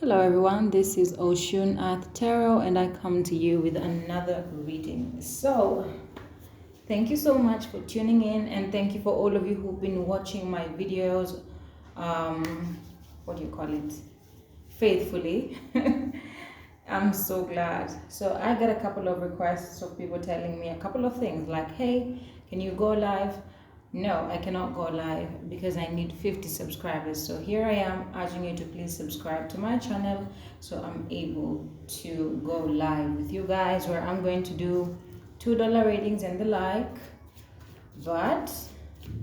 Hello everyone, this is Oshun at Tarot and I come to you with another reading. So, thank you so much for tuning in and thank you for all of you who've been watching my videos, what do you call it, faithfully. I'm so glad. So I got a couple of requests of people telling me a couple of things like, hey, can you go live? No, I cannot go live because I need 50 subscribers. So here I am urging you to please subscribe to my channel so I'm able to go live with you guys where I'm going to do $2 readings and the like. But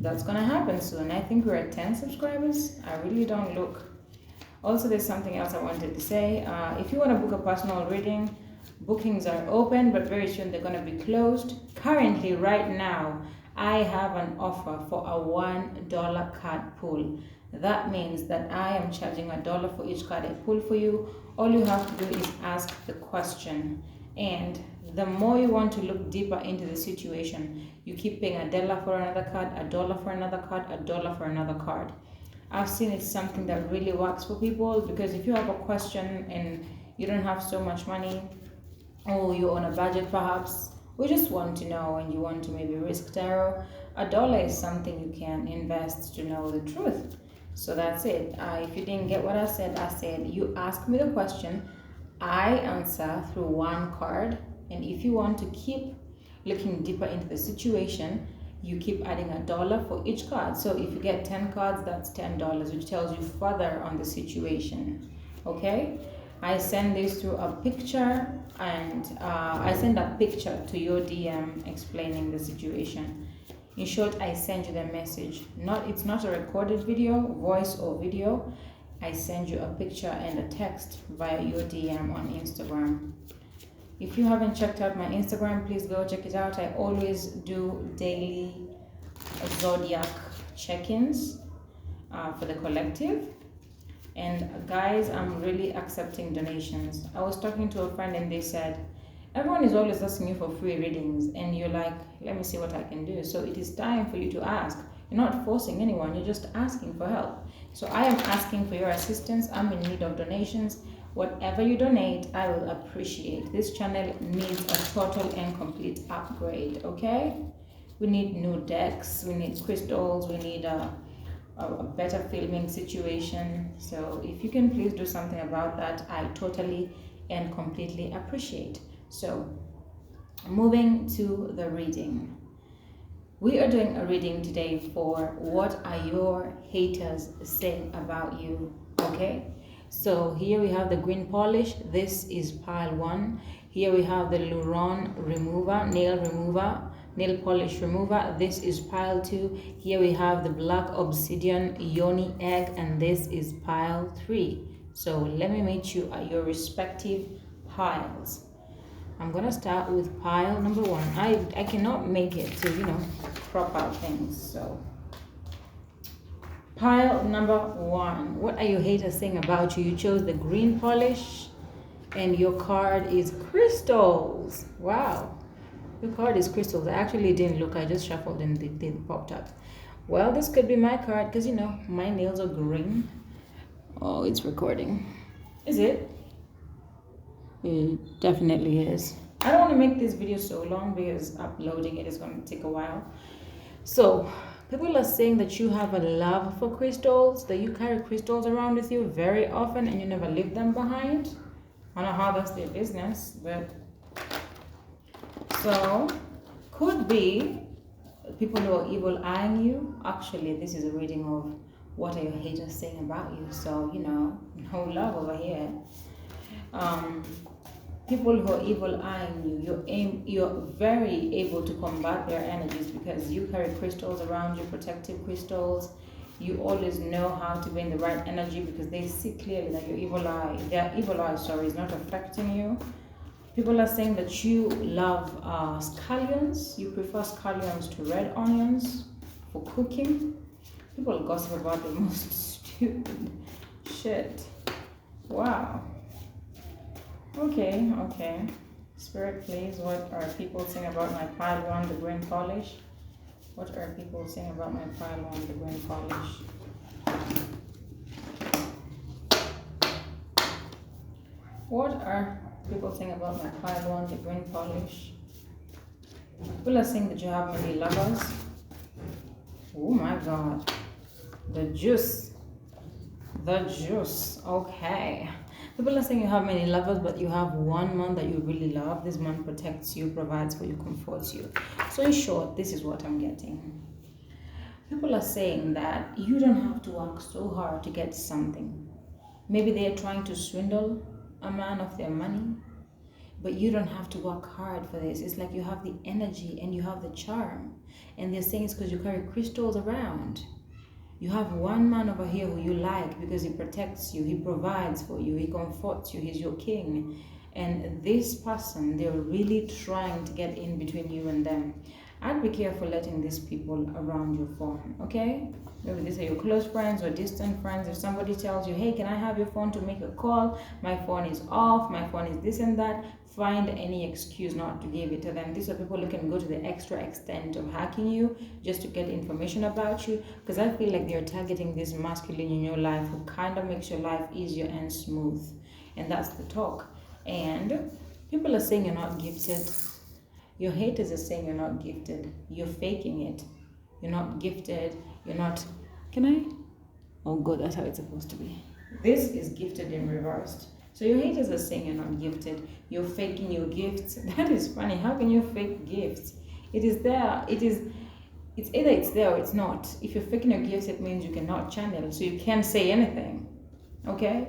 that's gonna happen soon. I think we're at 10 subscribers. I really don't look. Also, there's something else I wanted to say. If you want to book a personal reading, bookings are open, but very soon they're going to be closed. Currently, right now, I have an offer for a $1 card pull. That means that I am charging $1 for each card I pull for you. All you have to do is ask the question. And the more you want to look deeper into the situation, you keep paying $1 for another card, $1 for another card, $1 for another card. I've seen it's something that really works for people because if you have a question and you don't have so much money or you're on a budget perhaps, we just want to know and you want to maybe risk tarot, $1 is something you can invest to know the truth. So that's it. If you didn't get what I said you ask me the question, I answer through one card, and if you want to keep looking deeper into the situation, you keep adding $1 for each card. So if you get 10 cards, that's $10, which tells you further on the situation. Okay? I send this through a picture, and I send a picture to your DM explaining the situation. In short, I send you the message. It's not a recorded video, voice or video. I send you a picture and a text via your DM on Instagram. If you haven't checked out my Instagram, please go check it out. I always do daily zodiac check-ins for the collective. And guys, I'm really accepting donations. I was talking to a friend and they said, everyone is always asking you for free readings. And you're like, let me see what I can do. So it is time for you to ask. You're not forcing anyone, you're just asking for help. So I am asking for your assistance. I'm in need of donations. Whatever you donate, I will appreciate. This channel needs a total and complete upgrade, okay? We need new decks, we need crystals, we need a better filming situation. So if you can please do something about that, I totally and completely appreciate. So moving to the reading. We are doing a reading today for what are your haters saying about you, okay? So here we have the green polish. This is pile 1. Here we have the Luron remover, nail polish remover. This is pile 2. Here we have the black obsidian yoni egg, and this is pile 3. So let me meet you at your respective piles. I'm gonna start with pile number 1. I cannot make it to crop out things, so pile number 1. What are your haters saying about you? You chose the green polish and your card is crystals. Wow, your card is crystals. I actually didn't look, I just shuffled and they popped up. Well, this could be my card because my nails are green. Oh, it's recording. Is it? It definitely is. I don't want to make this video so long because uploading it is going to take a while. So people are saying that you have a love for crystals, that you carry crystals around with you very often and you never leave them behind. I don't know how that's their business, but so could be people who are evil eyeing you. Actually, this is a reading of what are your haters saying about you. So no love over here. People who are evil eyeing you, you're very able to combat their energies because you carry crystals around you, protective crystals. You always know how to be in the right energy because they see clearly that their evil eye is not affecting you. People are saying that you love scallions. You prefer scallions to red onions for cooking. People gossip about the most stupid shit. Wow. Okay. Spirit, please, what are people saying about my pile 1, the green polish? What are people saying about my pile 1, the green polish? What are people saying about my pile one, the green polish? People are saying that you have many lovers. Oh my god. The juice. The juice. Okay. People are saying you have many lovers, but you have one man that you really love. This man protects you, provides for you, comforts you. So in short, this is what I'm getting. People are saying that you don't have to work so hard to get something. Maybe they are trying to swindle a man of their money, but you don't have to work hard for this. It's like you have the energy and you have the charm. And they're saying it's because you carry crystals around. You have one man over here who you like because he protects you, he provides for you, he comforts you, he's your king. And this person, they're really trying to get in between you and them. I'd be careful letting these people around your phone, okay? Maybe these are your close friends or distant friends. If somebody tells you, hey, can I have your phone to make a call? My phone is off, my phone is this and that. Find any excuse not to give it to them. These are people who can go to the extra extent of hacking you just to get information about you. Because I feel like they're targeting this masculine in your life who kind of makes your life easier and smooth. And that's the talk. And people are saying you're not gifted. Your haters are saying you're not gifted. You're faking it. You're not gifted. You're not... Can I? Oh God, that's how it's supposed to be. This is gifted in reversed. So your haters are saying you're not gifted. You're faking your gifts. That is funny. How can you fake gifts? It is there. It's either it's there or it's not. If you're faking your gifts, it means you cannot channel. So you can't say anything. Okay?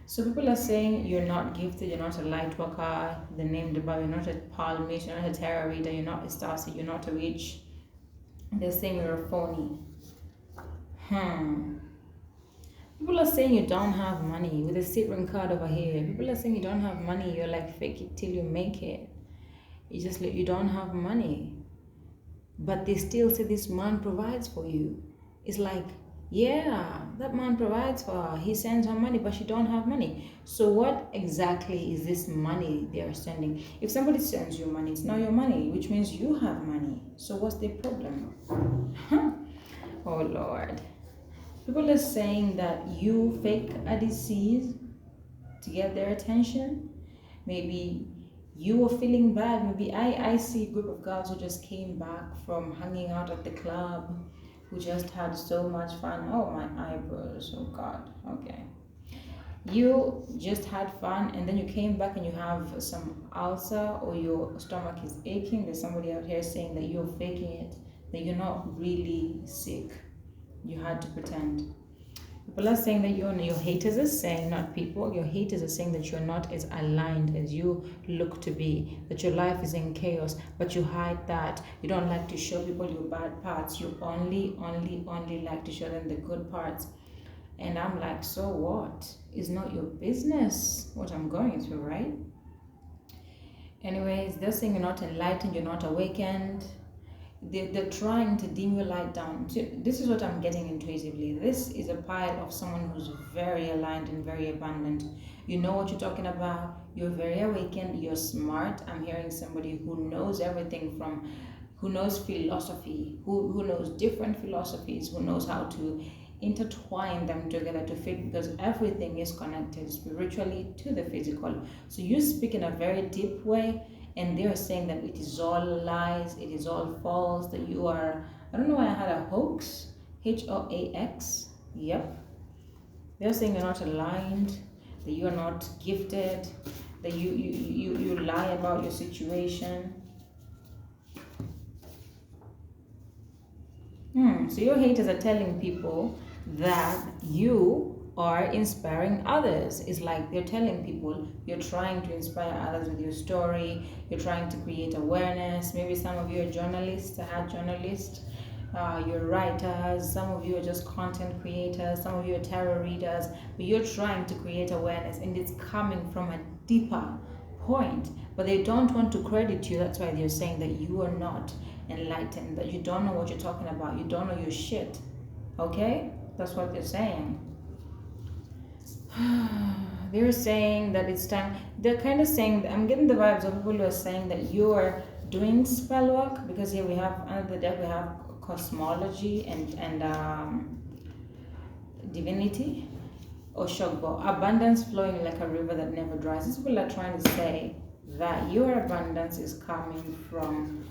So people are saying you're not gifted, you're not a light worker, the name above, you're not a palmist, you're not a tarot reader, you're not a starseed, you're not a witch. They're saying you're a phony. People are saying you don't have money with a Citron card over here. People are saying you don't have money, you're like fake it till you make it. You don't have money. But they still say this man provides for you. It's like, yeah, that man provides for her. He sends her money, but she don't have money. So what exactly is this money they are sending? If somebody sends you money, it's not your money, which means you have money. So what's the problem? Oh Lord. People are saying that you fake a disease to get their attention. Maybe you were feeling bad. Maybe I see a group of girls who just came back from hanging out at the club, who just had so much fun. Oh, my eyebrows, oh God, okay. You just had fun and then you came back and you have some ulcer or your stomach is aching. There's somebody out here saying that you're faking it, that you're not really sick. You had to pretend. People are saying that your haters are saying, not people, your haters are saying that you're not as aligned as you look to be, that your life is in chaos, but you hide that. You don't like to show people your bad parts. You only like to show them the good parts. And I'm like, so what? It's not your business what I'm going through, right? Anyways, they're saying you're not enlightened, you're not awakened. They're trying to dim your light down. This is what I'm getting intuitively. This is a pile of someone who's very aligned and very abundant. You know what you're talking about. You're very awakened. You're smart. I'm hearing somebody who knows everything from, who knows philosophy, who knows different philosophies, who knows how to intertwine them together to fit, because everything is connected spiritually to the physical. So you speak in a very deep way. And they're saying that it is all lies, it is all false, that you are, I don't know why I had a hoax, H-O-A-X, yep. They're saying you're not aligned, that you're not gifted, that you lie about your situation. So your haters are telling people that you are inspiring others. It's like they're telling people you're trying to inspire others with your story, you're trying to create awareness. Maybe some of you are journalists, you're writers, some of you are just content creators, some of you are tarot readers, but you're trying to create awareness and it's coming from a deeper point, but they don't want to credit you. That's why they're saying that you are not enlightened, that you don't know what you're talking about, you don't know your shit. Okay? That's what they're saying. They're saying that it's time. They're kind of saying, I'm getting the vibes of people who are saying that you are doing spell work, because here we have under the deck we have cosmology and divinity. Oshogbo, abundance flowing like a river that never dries. These people are trying to say that your abundance is coming from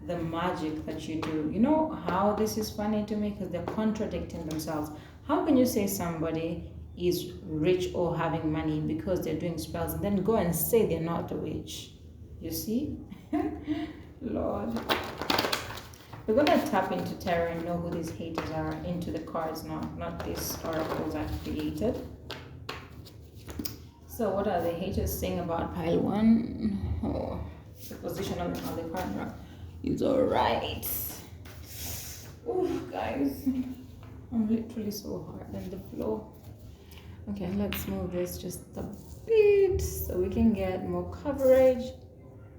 the magic that you do. You know how this is funny to me? Because they're contradicting themselves. How can you say somebody is rich or having money because they're doing spells, and then go and say they're not a witch? You see? Lord. We're going to tap into tarot and know who these haters are, into the cards, not these oracles I've created. So what are the haters saying about pile 1? Oh, the position of the card is alright. Oh, guys, I'm literally so hard on the floor. Okay, let's move this just a bit so we can get more coverage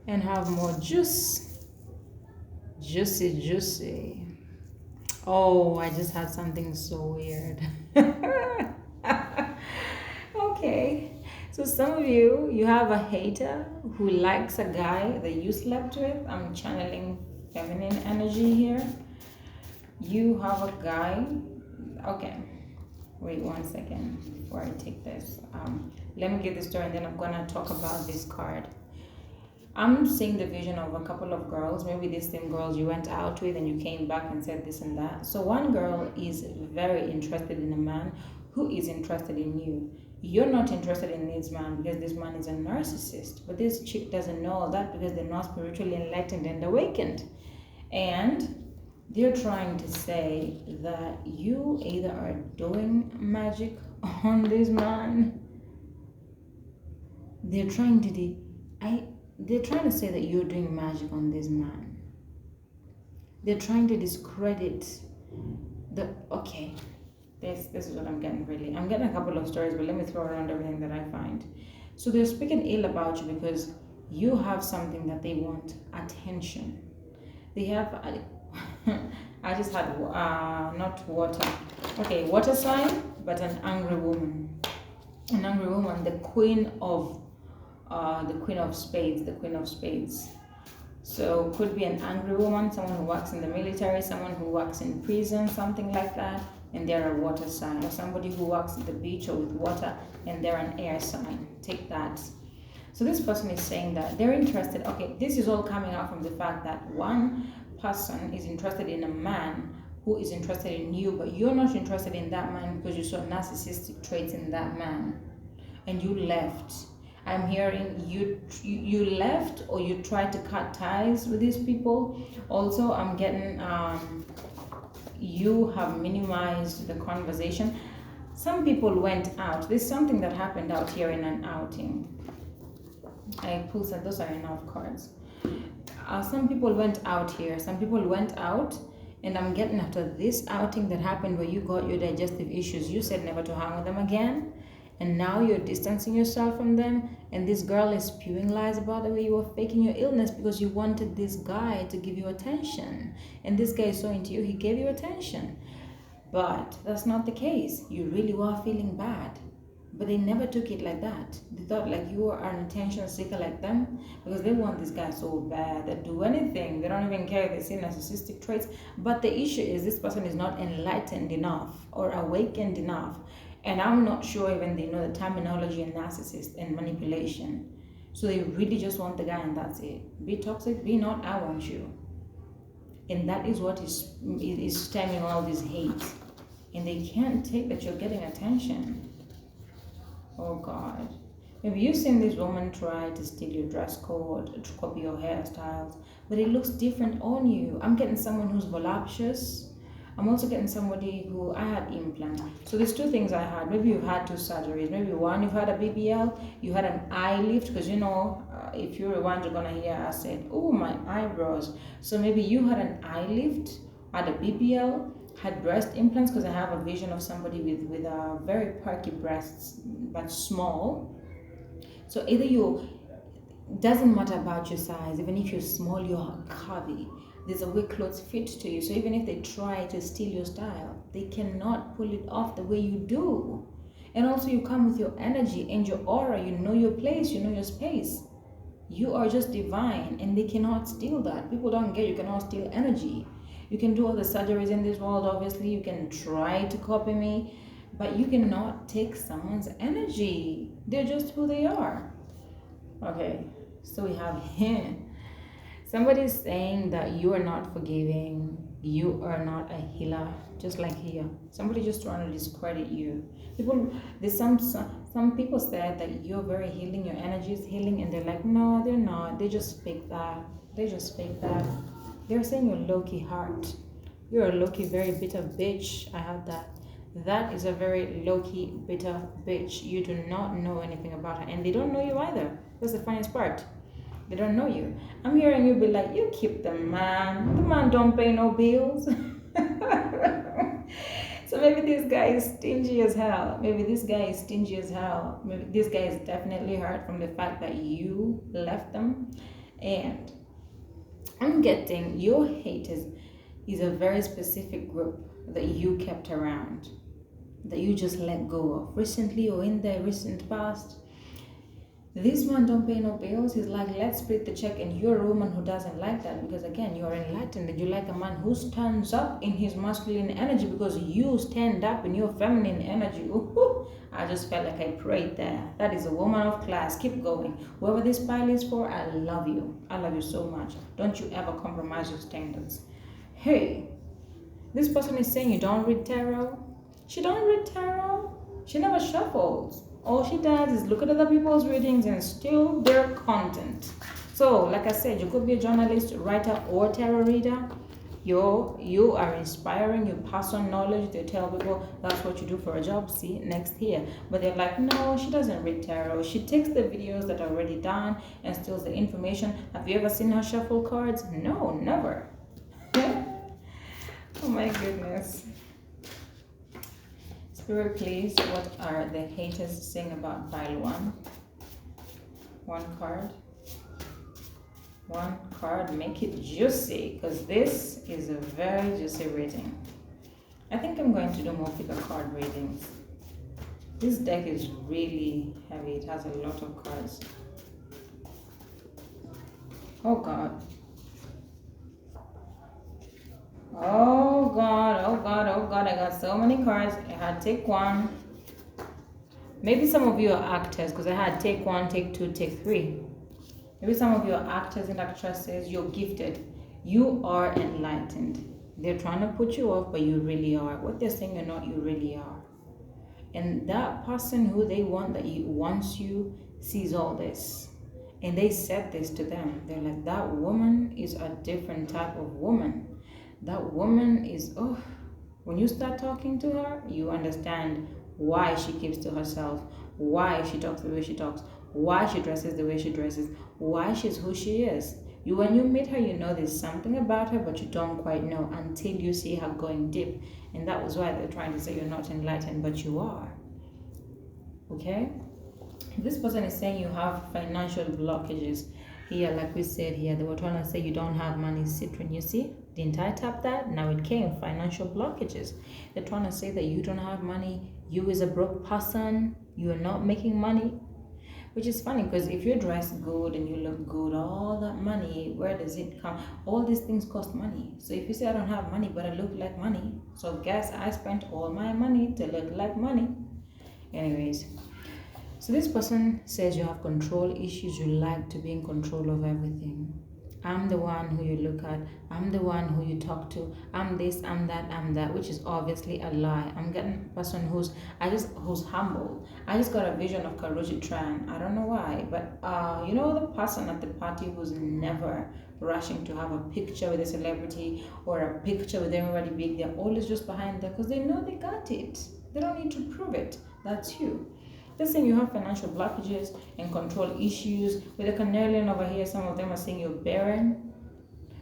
and have more juice. Juicy. Oh, I just had something so weird. Okay, so some of you have a hater who likes a guy that you slept with. I'm channeling feminine energy here. You have a guy. Okay, wait 1 second before I take this. Let me get the story and then I'm gonna talk about this card. I'm seeing the vision of a couple of girls, maybe these same girls you went out with and you came back and said this and that. So one girl is very interested in a man who is interested in you. You're not interested in this man because this man is a narcissist. But this chick doesn't know all that because they're not spiritually enlightened and awakened. And they're trying to say that you either are doing magic on this man. They're trying to say that you're doing magic on this man. They're trying to discredit okay. This is what I'm getting really. I'm getting a couple of stories, but let me throw around everything that I find. So they're speaking ill about you because you have something that they want, attention. They have, I just had, not water. Okay, water sign, but an angry woman. An angry woman, the queen of spades. So could be an angry woman, someone who works in the military, someone who works in prison, something like that, and they're a water sign. Or somebody who works at the beach or with water and they're an air sign. Take that. So this person is saying that they're interested. Okay, this is all coming out from the fact that one person is interested in a man who is interested in you, but you're not interested in that man because you saw narcissistic traits in that man and you left. I'm hearing you left, or you tried to cut ties with these people. Also, I'm getting you have minimized the conversation. Some people went out. There's something that happened out here in an outing. I pulled some, those are enough cards. Some people went out here. Some people went out, and I'm getting after this outing that happened where you got your digestive issues. You said never to hang with them again. And now you're distancing yourself from them, and this girl is spewing lies about the way you were faking your illness because you wanted this guy to give you attention. And this guy is so into you, he gave you attention. But that's not the case. You really were feeling bad. But they never took it like that. They thought like you were an attention seeker like them because they want this guy so bad. They do anything. They don't even care if they see narcissistic traits. But the issue is this person is not enlightened enough or awakened enough. And I'm not sure even they know the terminology in narcissist and manipulation. So they really just want the guy and that's it. Be toxic, be not, I want you. And that is what is stemming all this hate. And they can't take that you're getting attention. Oh God. Maybe you've seen this woman try to steal your dress code, to copy your hairstyles, but it looks different on you. I'm getting someone who's voluptuous. I'm also getting somebody who, I had implant. So there's two things I had. Maybe you've had two surgeries. Maybe one, you've had a BBL, you had an eye lift, because you know, if you rewind, you're gonna hear I said, oh, my eyebrows. So maybe you had an eye lift, had a BBL, had breast implants, because I have a vision of somebody with a very perky breasts, but small. So either you, doesn't matter about your size, even if you're small, you're curvy. There's a way clothes fit to you. So even if they try to steal your style, they cannot pull it off the way you do. And also you come with your energy and your aura. You know your place, you know your space. You are just divine and they cannot steal that. People don't get you cannot steal energy. You can do all the surgeries in this world, obviously. You can try to copy me. But you cannot take someone's energy. They're just who they are. Okay, so we have him. Somebody's saying that you are not forgiving, you are not a healer, just like here. Somebody just trying to discredit you. There's some people said that you're very healing, your energy is healing, and they're like, no, they're not. They just fake that. They just fake that. They're saying you're low-key heart. You're a low-key very bitter bitch. I had that. That is a very low-key bitter bitch. You do not know anything about her, and they don't know you either. That's the funniest part. They don't know you. I'm hearing you be like, you keep the man. The man don't pay no bills. So maybe this guy is stingy as hell. Maybe this guy is stingy as hell. Maybe this guy is definitely hurt from the fact that you left them. And I'm getting your haters is a very specific group that you kept around, that you just let go of recently or in the recent past. This man don't pay no bills. He's like, let's split the check. And you're a woman who doesn't like that, because again, you're enlightened and you like a man who stands up in his masculine energy, because you stand up in your feminine energy. Ooh, I just felt like I prayed there. That is a woman of class. Keep going. Whoever this pile is for, I love you. I love you so much. Don't you ever compromise your standards. Hey, this person is saying you don't read tarot. She don't read tarot. She never shuffles. All she does is look at other people's readings and steal their content. So, like I said, you could be a journalist, writer, or tarot reader. You are inspiring, you pass on knowledge, they tell people that's what you do for a job, see, next here. But they're like, no, she doesn't read tarot. She takes the videos that are already done and steals the information. Have you ever seen her shuffle cards? No, never. Oh my goodness. Spirit, please, what are the haters saying about pile one? One card. One card, make it juicy, because this is a very juicy reading. I think I'm going to do more figure card readings. This deck is really heavy. It has a lot of cards. Oh God. Oh God, oh God, oh God, I got so many cards. I had take one. Maybe some of you are actors, because I had take one, take two, take three. Maybe some of you are actors and actresses. You're gifted. You are enlightened. They're trying to put you off, but you really are. What they're saying you're not, you really are. And that person who they want, that wants you, sees all this. And they said this to them. They're like, that woman is a different type of woman. That woman is, oh, when you start talking to her, you understand why she keeps to herself, why she talks the way she talks, why she dresses the way she dresses, why she's who she is. When you meet her, you know there's something about her, but you don't quite know until you see her going deep. And that was why they're trying to say you're not enlightened, but you are. Okay? This person is saying you have financial blockages. Here, like we said here, they were trying to say you don't have money, Citrin. You see? Didn't I tap that? Now it came, financial blockages. They're trying to say that you don't have money, you is a broke person, you are not making money. Which is funny, because if you dress good and you look good, all that money, where does it come? All these things cost money. So if you say I don't have money, but I look like money, so guess I spent all my money to look like money. Anyways, so this person says you have control issues, you like to be in control of everything. I'm the one who you look at, I'm the one who you talk to, I'm this, I'm that, which is obviously a lie. I'm getting a person who's humble. I just got a vision of Karuji Tran. I don't know why, but you know the person at the party who's never rushing to have a picture with a celebrity or a picture with everybody big. They're always just behind there because they know they got it. They don't need to prove it. That's you. Let's say you have financial blockages and control issues. With the Canelian over here, some of them are saying you're barren.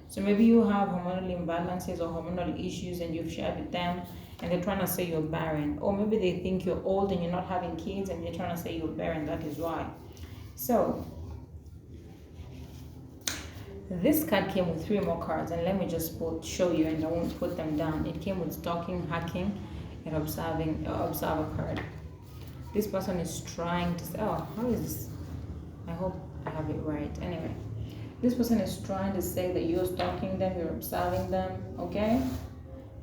So maybe you have hormonal imbalances or hormonal issues and you've shared with them and they're trying to say you're barren. Or maybe they think you're old and you're not having kids and they're trying to say you're barren. That is why. So this card came with 3 more cards, and let me just show you, and I won't put them down. It came with stalking, hacking, and observer card. This person is trying to say, oh, how is this? I hope I have it right. Anyway, this person is trying to say that you're stalking them, you're observing them, okay?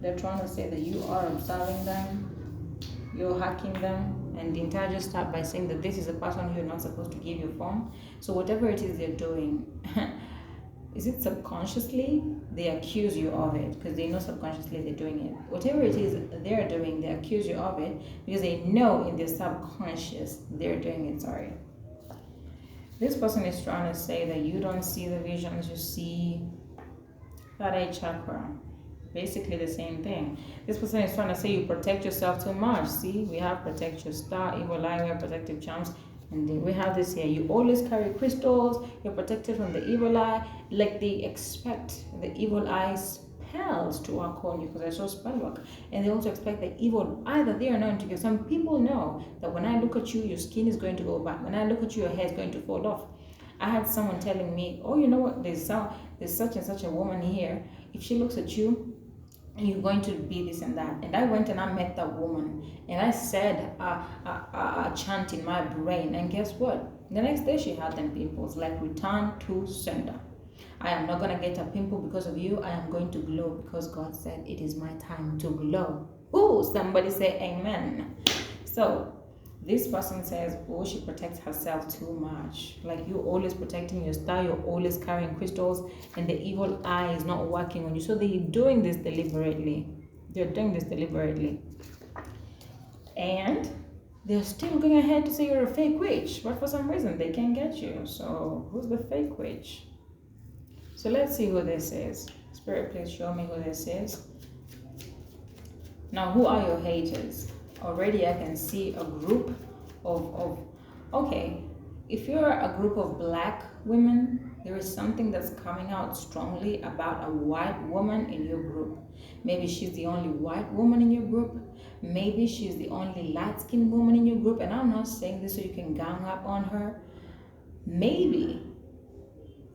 They're trying to say that you are observing them. you're hacking them, and didn't I just start by saying that this is a person who you're not supposed to give your phone? So whatever it is they're doing, is it subconsciously? They accuse you of it because they know subconsciously they're doing it. Whatever it is they're doing, they accuse you of it because they know in their subconscious they're doing it. Sorry. This person is trying to say that you don't see the visions, you see third eye chakra. Basically the same thing. This person is trying to say you protect yourself too much. See, we have protect your star, evil eye, we have protective charms. And then we have this here. You always carry crystals. You're protected from the evil eye. Like they expect the evil eye spells to work on you because I saw spell work. And they also expect the evil eye that they are known to give. Some people know that when I look at you, your skin is going to go back. When I look at you, your hair is going to fall off. I had someone telling me, oh, you know what? There's such and such a woman here. If she looks at you, you're going to be this and that. And I went and I met that woman and I said a chant in my brain, and guess what, the next day she had them pimples. Like, return to sender. I am not going to get a pimple because of you. I am going to glow because God said it is my time to glow. Oh, somebody say amen. So this person says, oh, she protects herself too much. Like, you're always protecting your star, you're always carrying crystals, and the evil eye is not working on you. So they're doing this deliberately. They're doing this deliberately. And they're still going ahead to say you're a fake witch, but for some reason they can't get you. So who's the fake witch? So let's see who this is. Spirit, please show me who this is. Now, who are your haters? Already I can see a group of okay, if you're a group of black women, there is something that's coming out strongly about a white woman in your group. Maybe she's the only white woman in your group. Maybe she's the only light-skinned woman in your group. And I'm not saying this so you can gang up on her. Maybe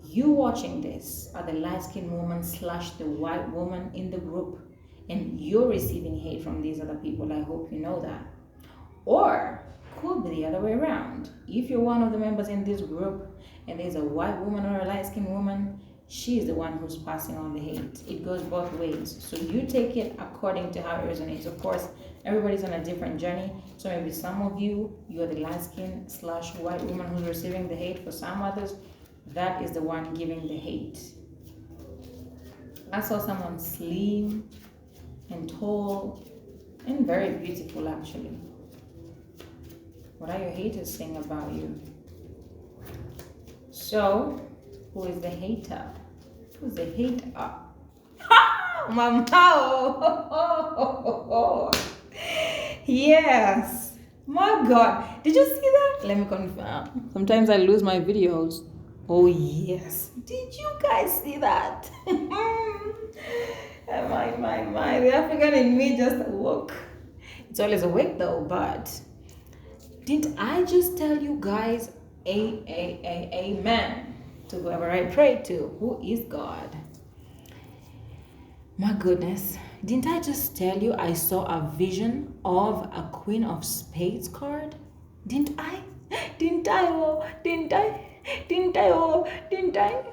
you watching this are the light-skinned woman / the white woman in the group, and you're receiving hate from these other people. I hope you know that. Or could be the other way around. If you're one of the members in this group and there's a white woman or a light-skinned woman, she's the one who's passing on the hate. It goes both ways. So you take it according to how it resonates. Of course, everybody's on a different journey. So maybe some of you're the light-skinned / white woman who's receiving the hate. For some others, that is the one giving the hate. I saw someone slim and tall and very beautiful, actually. What are your haters saying about you? So, who is the hater? Who's the hater? Mama! Yes! My God! Did you see that? Let me confirm. Sometimes I lose my videos. Oh, yes. Did you guys see that? My, the African in me just awoke. It's always awake though, but didn't I just tell you guys, amen to whoever I pray to, who is God? My goodness, didn't I just tell you I saw a vision of a Queen of Spades card? Didn't I? Didn't I? Oh, didn't I? Didn't I? Oh, didn't I?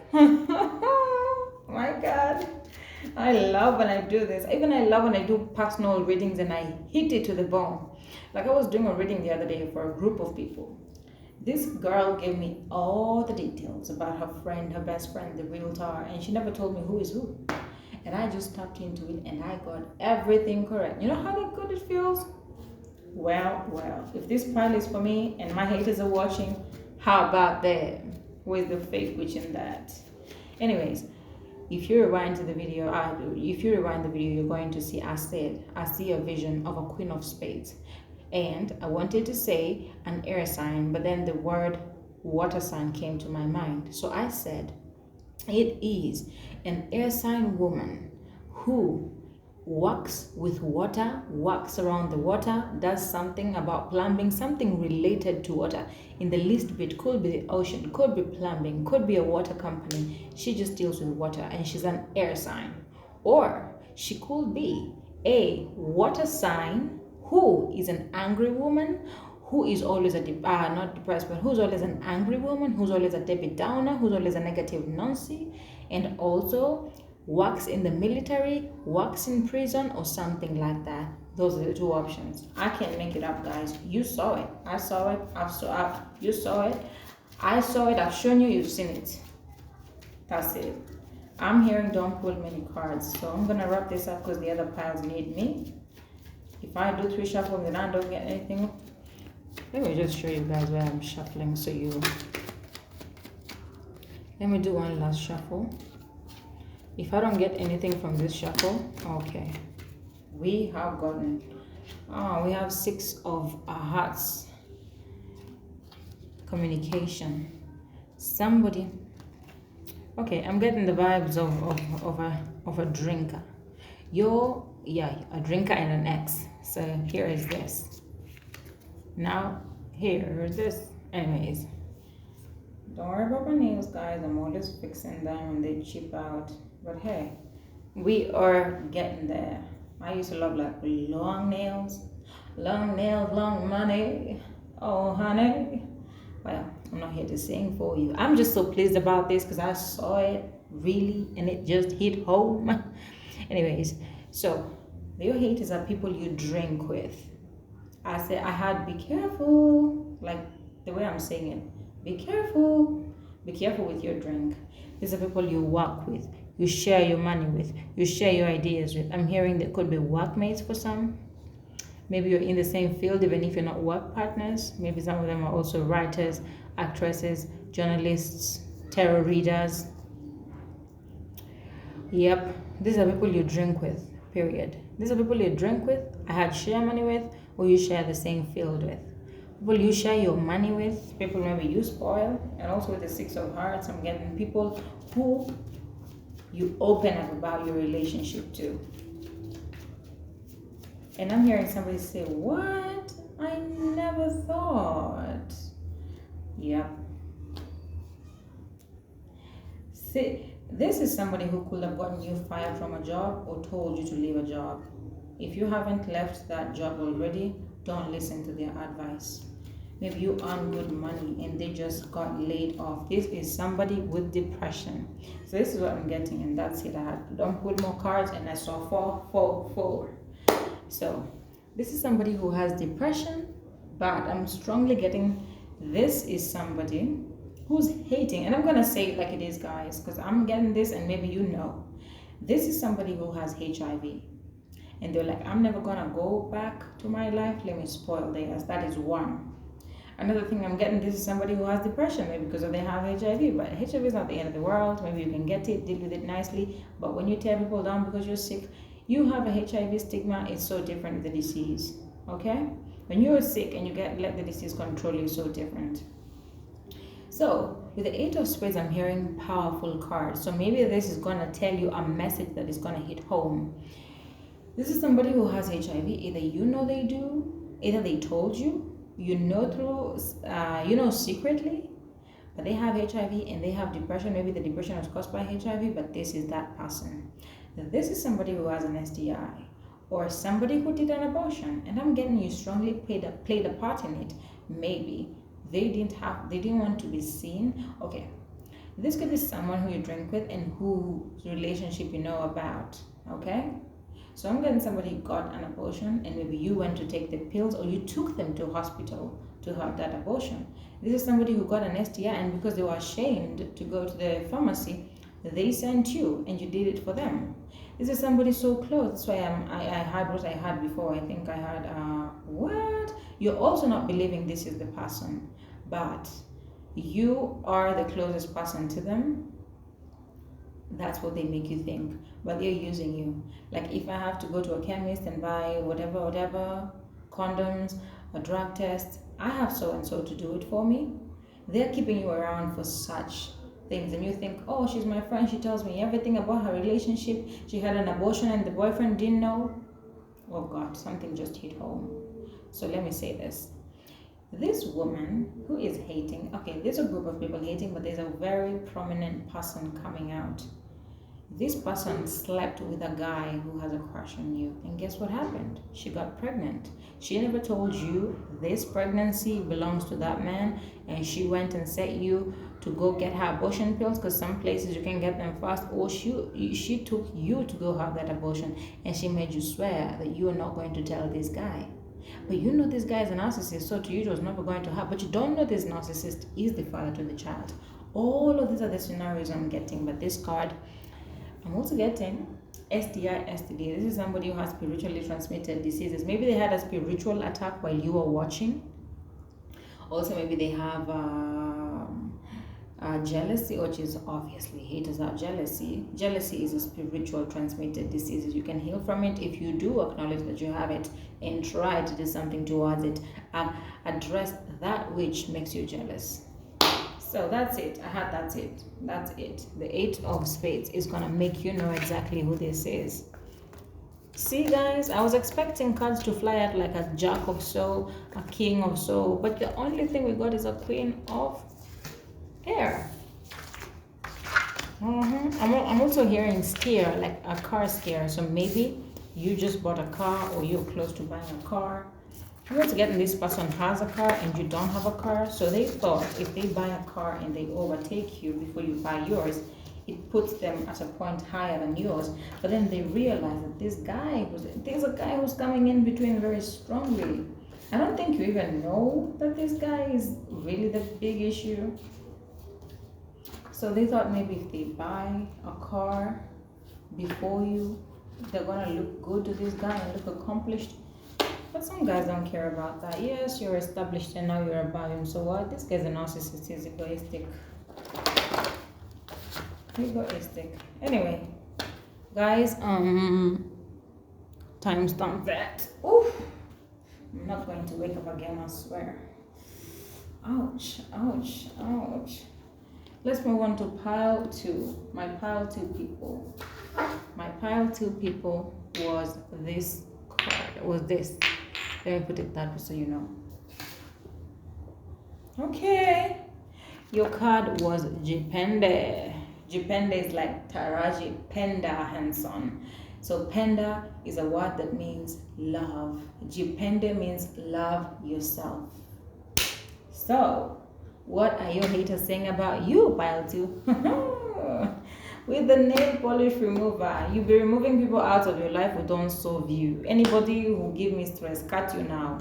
My God. I love when I do this. Even I love when I do personal readings and I hit it to the bone. Like I was doing a reading the other day for a group of people. This girl gave me all the details about her friend, her best friend, the realtor, and she never told me who is who. And I just tapped into it and I got everything correct. You know how good it feels? Well, if this pile is for me and my haters are watching, how about them? Where's the fake witch in that? Anyways, if you rewind the video, you're going to see I see a vision of a Queen of Spades. And I wanted to say an air sign, but then the word water sign came to my mind. So I said, it is an air sign woman who works with water, works around the water, does something about plumbing, something related to water. In the least bit, could be the ocean, could be plumbing, could be a water company. She just deals with water and she's an air sign. Or she could be a water sign who is an angry woman, who is always not depressed, but who's always an angry woman, who's always a Debbie Downer, who's always a negative Nancy, and also works in the military, works in prison, or something like that. Those are the two options. I can't make it up, guys. You saw it. I saw it. You saw it. I saw it. I've shown you. You've seen it. That's it. I'm hearing don't pull many cards. So I'm going to wrap this up because the other piles need me. If I do 3 shuffles and I don't get anything, let me just show you guys where I'm shuffling so you... Let me do one last shuffle. If I don't get anything from this shuffle, okay. We have gotten... we have 6 of hearts. Communication. Somebody... Okay, I'm getting the vibes of a drinker. A drinker and an ex. So here is this. Now, here is this. Anyways, don't worry about my nails, guys. I'm always fixing them when they chip out. But hey, we are getting there. I used to love like long nails, long money. Oh, honey. Well, I'm not here to sing for you. I'm just so pleased about this because I saw it really and it just hit home. Anyways, so your haters are people you drink with. I had be careful, like the way I'm saying it. Be careful with your drink. These are people you work with, you share your money with, you share your ideas with. I'm hearing there could be workmates for some. Maybe you're in the same field even if you're not work partners. Maybe some of them are also writers, actresses, journalists, tarot readers. Yep, these are people you drink with, period. These are people you drink with, I had share money with, or you share the same field with. People you share your money with, people maybe you spoil, and also with the 6 of hearts, I'm getting people who you open up about your relationship to. And I'm hearing somebody say, what? I never thought. Yep. See, this is somebody who could have gotten you fired from a job or told you to leave a job. If you haven't left that job already, don't listen to their advice. Maybe you earn good money and they just got laid off. This is somebody with depression. So this is what I'm getting, and that's it. I had don't pull more cards and I saw 4. So this is somebody who has depression, but I'm strongly getting this is somebody who's hating. And I'm going to say it like it is, guys, because I'm getting this and maybe you know. This is somebody who has HIV. And they're like, I'm never going to go back to my life. Let me spoil theirs. That is one. Another thing I'm getting, this is somebody who has depression, maybe because they have HIV. But HIV is not the end of the world. Maybe you can get it, deal with it nicely. But when you tear people down because you're sick, you have a HIV stigma. It's so different with the disease. Okay? When you're sick and you let the disease control you, so different. So with the 8 of Spades, I'm hearing powerful cards. So maybe this is going to tell you a message that is going to hit home. This is somebody who has HIV. Either you know they do, either they told you, you know through, secretly, but they have HIV and they have depression. Maybe the depression was caused by HIV, but this is that person. This is somebody who has an STI or somebody who did an abortion, and I'm getting you strongly played a part in it. Maybe they didn't want to be seen. Okay, this could be someone who you drink with and whose relationship you know about. Okay, so I'm getting somebody who got an abortion and maybe you went to take the pills or you took them to hospital to have that abortion. This is somebody who got an STI and because they were ashamed to go to the pharmacy, they sent you and you did it for them. This is somebody so close. That's why I had what I had before. I think I had, what? You're also not believing this is the person, but you are the closest person to them. That's what they make you think, but they're using you. Like if I have to go to a chemist and buy whatever, condoms, a drug test, I have so-and-so to do it for me. They're keeping you around for such things, and you think, oh, she's my friend, she tells me everything about her relationship, she had an abortion and the boyfriend didn't know. Oh God, something just hit home. So let me say this. This woman who is hating, okay, there's a group of people hating, but there's a very prominent person coming out. This person slept with a guy who has a crush on you, and guess what happened? She got pregnant. She never told you this pregnancy belongs to that man, and she went and set you to go get her abortion pills, because some places you can get them fast, or she took you to go have that abortion, and she made you swear that you are not going to tell this guy. But you know this guy is a narcissist, so to you it was never going to happen. But you don't know this narcissist is the father to the child. All of these are the scenarios I'm getting, but this card, I'm also getting STI, STD. This is somebody who has spiritually transmitted diseases. Maybe they had a spiritual attack while you were watching. Also, maybe they have jealousy, which is obviously haters are jealousy. Jealousy is a spiritual transmitted disease. You can heal from it if you do acknowledge that you have it and try to do something towards it. Address that which makes you jealous. So that's it. That's it. The 8 of Spades is gonna make you know exactly who this is. See guys, I was expecting cards to fly out like a Jack of Soul, a King of Soul, but the only thing we got is a Queen of Air. I'm also hearing scare, like a car scare. So maybe you just bought a car, or you're close to buying a car. I'm also getting this person has a car and you don't have a car. So they thought if they buy a car and they overtake you before you buy yours, it puts them at a point higher than yours. But then they realize that there's a guy who's coming in between very strongly. I don't think you even know that this guy is really the big issue. So they thought maybe if they buy a car before you, they're gonna look good to this guy and look accomplished. But some guys don't care about that. Yes, you're established and now you're above him. So what? This guy's a narcissist. He's egoistic. Egoistic. Anyway, guys, timestamp that. Oof. I'm not going to wake up again, I swear. Ouch, ouch, ouch. Let's move on to pile 2. My pile 2 people. My pile 2 people was this card. Was this. Let me put it that way so you know. Okay. Your card was Jipende. Jipende is like Taraji Penda Henson. So Penda is a word that means love. Jipende means love yourself. So, what are your haters saying about you, pile 2? With the nail polish remover, you'll be removing people out of your life who don't serve you. Anybody who give me stress, cut you now.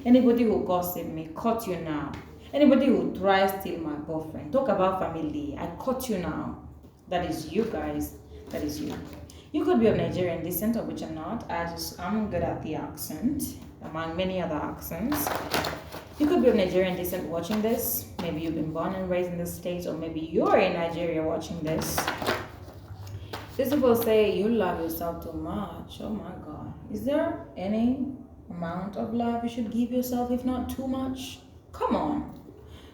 Anybody who gossip me, cut you now. Anybody who tries to steal my boyfriend, talk about family, I cut you now. That is you guys. That is you. You could be of Nigerian descent, of which I'm not. I'm good at the accent, among many other accents. You could be of Nigerian descent watching this. Maybe you've been born and raised in the States, or maybe you're in Nigeria watching this. These people say you love yourself too much. Oh my God. Is there any amount of love you should give yourself, if not too much? Come on.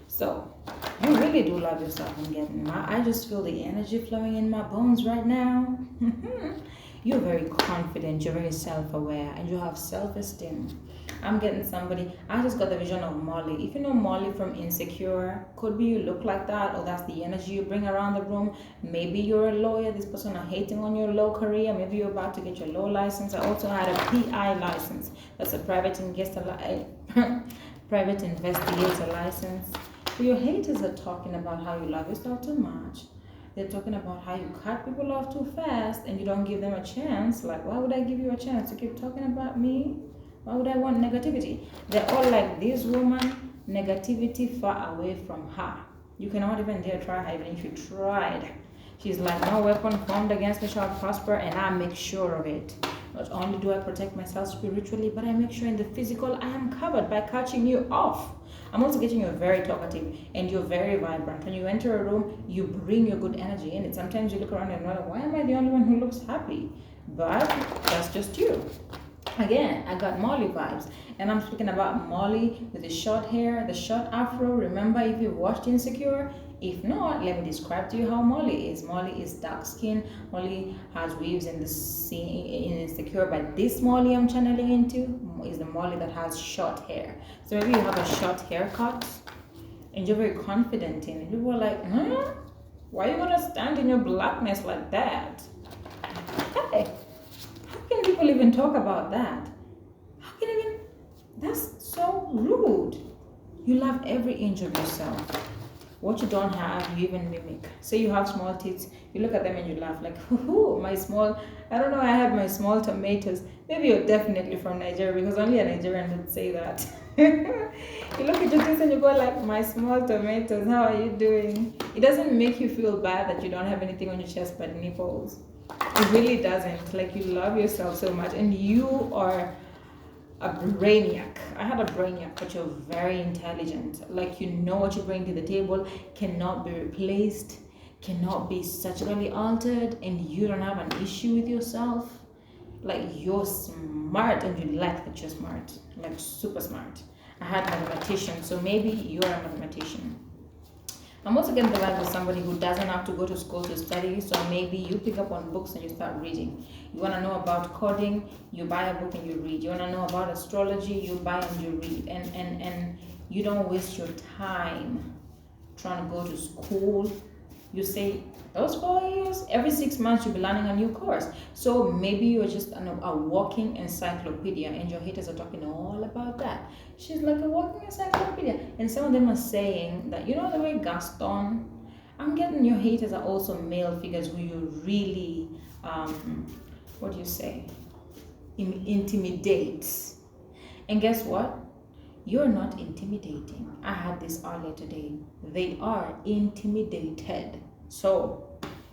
So, you really do love yourself. I just feel the energy flowing in my bones right now. You're very confident, you're very self-aware, and you have self-esteem. I'm getting somebody, I just got the vision of Molly. If you know Molly from Insecure, could be you look like that, or that's the energy you bring around the room. Maybe you're a lawyer, this person are hating on your law career. Maybe you're about to get your law license. I also had a PI license. That's a private investigator license. So your haters are talking about how you love yourself too much. They're talking about how you cut people off too fast and you don't give them a chance. Like, why would I give you a chance to keep talking about me? Why would I want negativity? They're all like, this woman, negativity far away from her. You cannot even dare try her, even if you tried. She's like, no weapon formed against me shall prosper, and I make sure of it. Not only do I protect myself spiritually, but I make sure in the physical I am covered by catching you off. I'm also getting you very talkative and you're very vibrant. When you enter a room, you bring your good energy in it. Sometimes you look around and wonder, why am I the only one who looks happy? But that's just you. Again, I got Molly vibes. And I'm speaking about Molly with the short hair, the short afro. Remember, if you've watched Insecure, if not, let me describe to you how Molly is. Molly is dark skin. Molly has weaves in the scene in Insecure, but this Molly I'm channeling into is the Molly that has short hair. So maybe you have a short haircut and you're very confident in it. People are like, why are you gonna stand in your blackness like that? Hey, how can people even talk about that? That's so rude. You love every inch of yourself. What you don't have, you even mimic. Say you have small tits, you look at them and you laugh like, hoo, my small, I don't know, I have my small tomatoes. Maybe you're definitely from Nigeria because only a Nigerian would say that. You look at your tits and you go like, my small tomatoes, how are you doing? It doesn't make you feel bad that you don't have anything on your chest but nipples. It really doesn't. Like, you love yourself so much and you are a brainiac. I had a brainiac, but you're very intelligent. Like, you know what you bring to the table, cannot be replaced, cannot be surgically altered, and you don't have an issue with yourself. Like, you're smart and you like that you're smart, like super smart. I had mathematicians, so maybe you're a mathematician. I'm also getting the vibe of somebody who doesn't have to go to school to study, so maybe you pick up on books and you start reading. You want to know about coding, you buy a book and you read. You want to know about astrology, you buy and you read. And you don't waste your time trying to go to school. You say, those 4 years, every 6 months you'll be learning a new course. So maybe you're just a walking encyclopedia and your haters are talking all about that. She's like a walking encyclopedia. And some of them are saying that, you know, the way Gaston, I'm getting your haters are also male figures who you really, what do you say, intimidate. And guess what? You're not intimidating. I had this earlier today. They are intimidated. So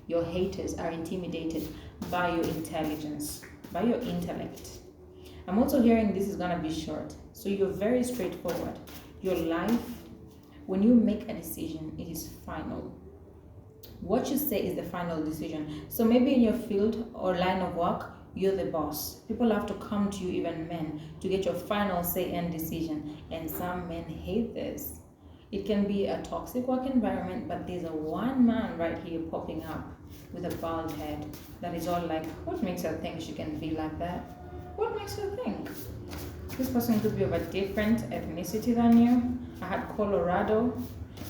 your haters are intimidated by your intelligence, by your intellect. I'm also hearing this is gonna be short. So you're very straightforward. Your life, when you make a decision, it is final. What you say is the final decision. So maybe in your field or line of work, you're the boss. People have to come to you, even men, to get your final say and decision. And some men hate this. It can be a toxic work environment, but there's a one man right here popping up with a bald head that is all like, what makes her think she can be like that? What makes her think? This person could be of a different ethnicity than you. I had Colorado.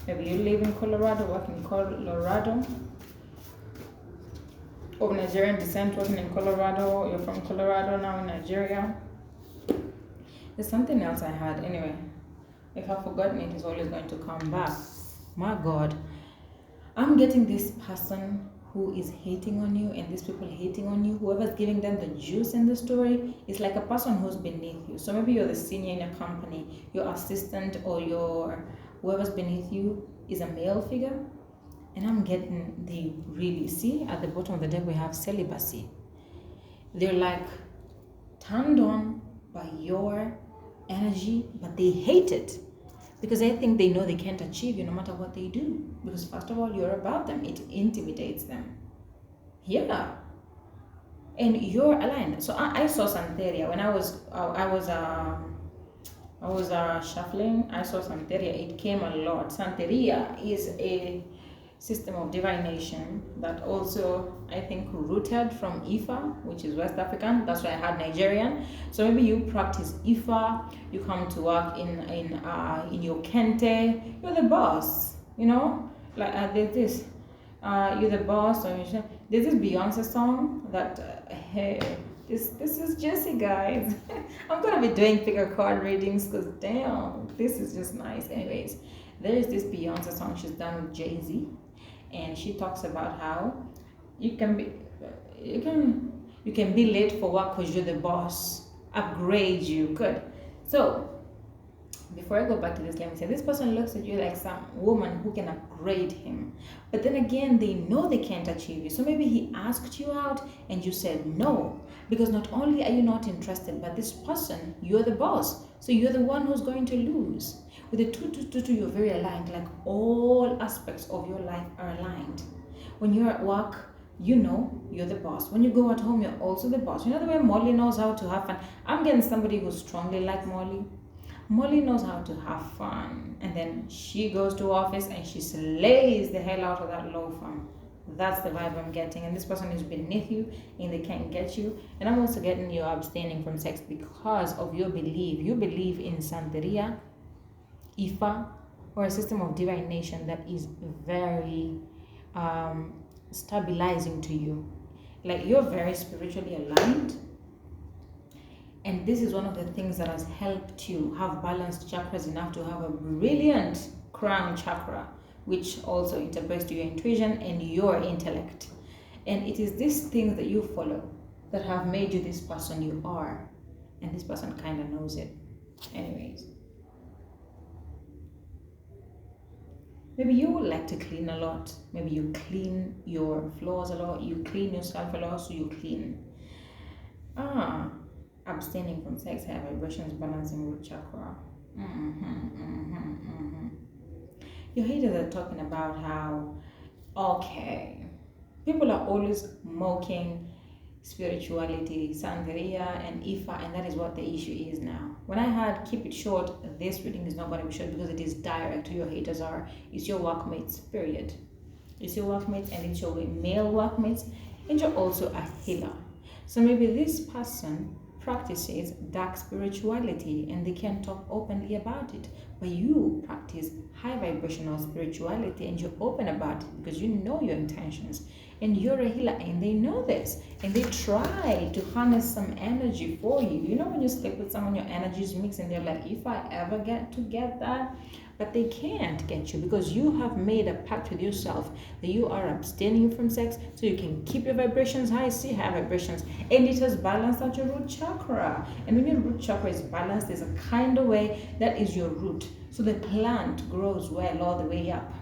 Maybe you live in Colorado, work in Colorado. Of Nigerian descent, working in Colorado. You're from Colorado, now in Nigeria. There's something else I had. Anyway, if I've forgotten it, it's always going to come back. My God. I'm getting this person who is hating on you, and these people hating on you, whoever's giving them the juice in the story, is like a person who's beneath you. So maybe you're the senior in your company, your assistant or your whoever's beneath you is a male figure. And I'm getting the really, see, at the bottom of the deck we have celibacy. They're like turned on by your energy, but they hate it because they think they know they can't achieve you no matter what they do. Because first of all, you're about them. It intimidates them. Yeah. And you're aligned. So I saw Santeria when I was shuffling. I saw Santeria. It came a lot. Santeria is a system of divination that also, I think, rooted from Ifa, which is West African. That's why I had Nigerian. So maybe you practice Ifa, you come to work in your kente, you're the boss, you know? Like there's this, you're the boss. Or there's this Beyonce song that, hey, this is Jessie, guys. I'm gonna be doing figure card readings because damn, this is just nice. Anyways, there is this Beyonce song she's done with Jay-Z. And she talks about how you can be late for work because you're the boss. Upgrade you. Good. So before I go back to this, let me say this person looks at you like some woman who can upgrade him. But then again, they know they can't achieve you. So maybe he asked you out and you said no. Because not only are you not interested, but this person, you're the boss. So you're the one who's going to lose. With the 2, you're very aligned. Like all aspects of your life are aligned. When you're at work, you know you're the boss. When you go at home, you're also the boss. You know the way Molly knows how to have fun. I'm getting somebody who's strongly like Molly. Molly knows how to have fun. And then she goes to office and she slays the hell out of that law firm. That's the vibe I'm getting. And this person is beneath you and they can't get you. And I'm also getting you abstaining from sex because of your belief. You believe in Santeria, Ifa, or a system of divination that is very stabilizing to you. Like you're very spiritually aligned. And this is one of the things that has helped you have balanced chakras enough to have a brilliant crown chakra. which also interprets to your intuition and your intellect. And it is these things that you follow that have made you this person you are. And this person kind of knows it. Anyways. Maybe you would like to clean a lot. Maybe you clean your floors a lot. You clean yourself a lot, so you clean. Abstaining from sex, high vibrations, balancing root chakra. Your haters are talking about how, okay, people are always mocking spirituality, Santeria and Ifa, and that is what the issue is now. When I had keep it short, this reading is not going to be short because it is direct to your haters are. It's your workmates, period. It's your workmates and it's your male workmates, and you're also a healer. So maybe this person practices dark spirituality and they can talk openly about it, but you practice high vibrational spirituality and you're open about it because you know your intentions and you're a healer and they know this and they try to harness some energy for you. You know, when you sleep with someone, your energies mix and they're like, if I ever get to get that, but they can't get you because you have made a pact with yourself that you are abstaining from sex so you can keep your vibrations high. See, high vibrations, and it has balanced out your root chakra. And when your root chakra is balanced, there's a kind of way that is your root, so the plant grows well all the way up.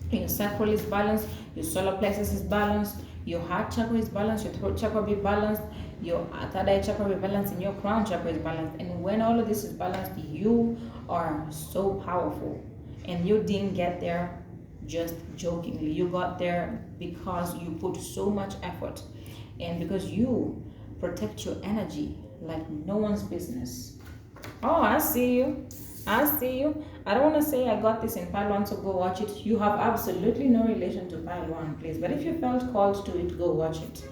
Your sacral is balanced, your solar plexus is balanced, your heart chakra is balanced, your throat chakra will be balanced, your third eye chakra will be balanced, and your crown chakra is balanced. And when all of this is balanced, you are so powerful. And you didn't get there just jokingly. You got there because you put so much effort and because you protect your energy like no one's business. Oh, I see you. I see you. I don't want to say I got this in pile 1, so go watch it. You have absolutely no relation to pile 1, please. But if you felt called to it, go watch it.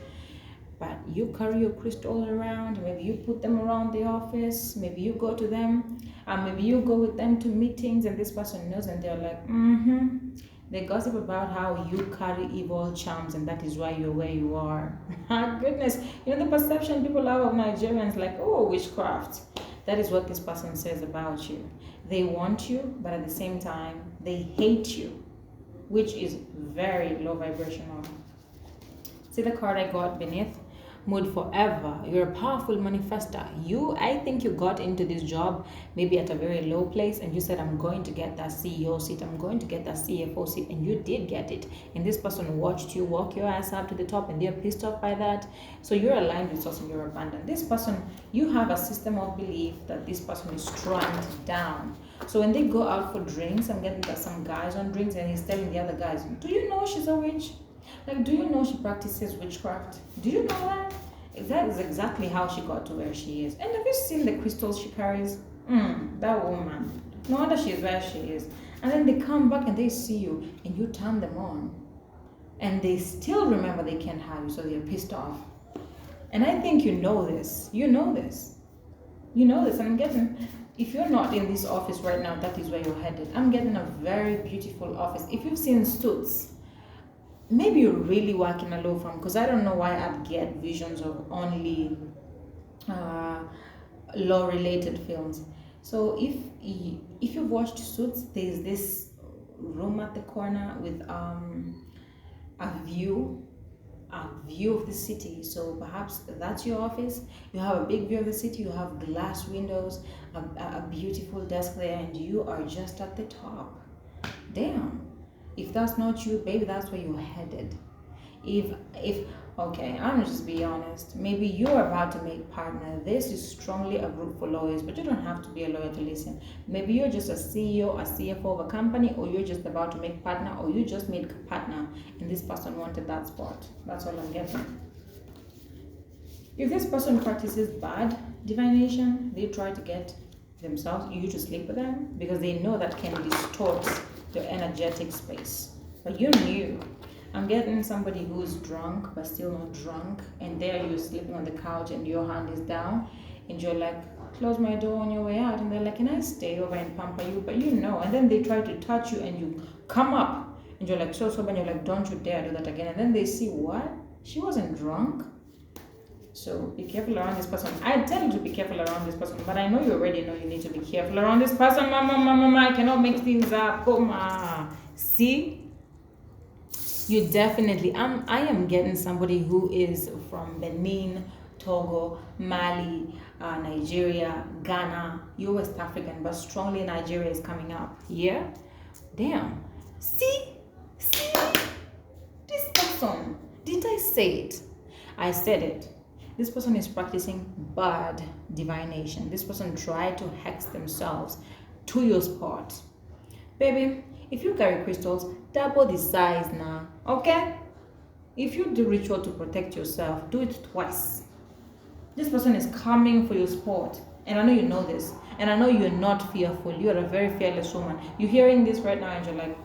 But you carry your crystals around. Maybe you put them around the office. Maybe you go to them. Maybe you go with them to meetings and this person knows and they're like, They gossip about how you carry evil charms and that is why you're where you are. Goodness. You know the perception people have of Nigerians, like, oh, witchcraft. That is what this person says about you. They want you, but at the same time, they hate you, which is very low vibrational. See the card I got beneath? Mood forever. You're a powerful manifester. I think you got into this job maybe at a very low place and you said, I'm going to get that CEO seat, I'm going to get that CFO seat, and you did get it. And this person watched you walk your ass up to the top and they're pissed off by that. So you're aligned with source and you're abundant. This person, you have a system of belief that this person is stranded down. So when they go out for drinks, I'm getting that some guys on drinks and he's telling the other guys, do you know she's a witch? Like, do you know she practices witchcraft? Do you know that? That is exactly how she got to where she is. And have you seen the crystals she carries? That woman. No wonder she is where she is. And then they come back and they see you and you turn them on. And they still remember they can't have you, so they're pissed off. And I think you know this. You know this. You know this. And I'm getting, if you're not in this office right now, that is where you're headed. I'm getting a very beautiful office. If you've seen Suits, maybe you're really working a law firm, because I don't know why I'd get visions of only law-related films. So if you've watched Suits, there's this room at the corner with a view of the city. So perhaps that's your office. You have a big view of the city. You have glass windows, a beautiful desk there, and you are just at the top. Damn. If that's not you, baby, that's where you're headed. Okay, I'm just be honest. Maybe you're about to make partner. This is strongly a group for lawyers, but you don't have to be a lawyer to listen. Maybe you're just a CEO, a CFO of a company, or you're just about to make partner, or you just made partner, and this person wanted that spot. That's all I'm getting. If this person practices bad divination, they try to get themselves, you to sleep with them, because they know that can distort your energetic space. But you knew. I'm getting somebody who's drunk but still not drunk, and there you're sleeping on the couch and your hand is down and you're like, close my door on your way out, and they're like, can I stay over and pamper you? But you know, and then they try to touch you and you come up and you're like so sober and you're like, don't you dare do that again. And then they see, what? She wasn't drunk. So be careful around this person. I tell you to be careful around this person, but I know you already know you need to be careful around this person. Mama, I cannot make things up. See, you definitely, I am getting somebody who is from Benin, Togo, Mali, Nigeria, Ghana. You're West African, but strongly Nigeria is coming up. Yeah? Damn. See, this person, didn't I say it? I said it. This person is practicing bad divination. This person tried to hex themselves to your spot. Baby, if you carry crystals, double the size now, okay? If you do ritual to protect yourself, do it twice. This person is coming for your spot, and I know you know this, and I know you're not fearful. You're a very fearless woman. You're hearing this right now, and you're like,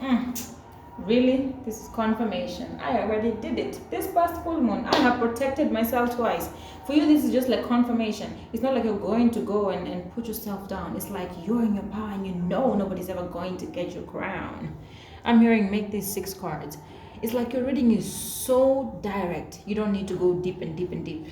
really? This is confirmation. I already did it. This past full moon, I have protected myself twice. For you, this is just like confirmation. It's not like you're going to go and put yourself down. It's like you're in your power and you know nobody's ever going to get your crown. I'm hearing make these 6 cards. It's like your reading is so direct. You don't need to go deep and deep and deep.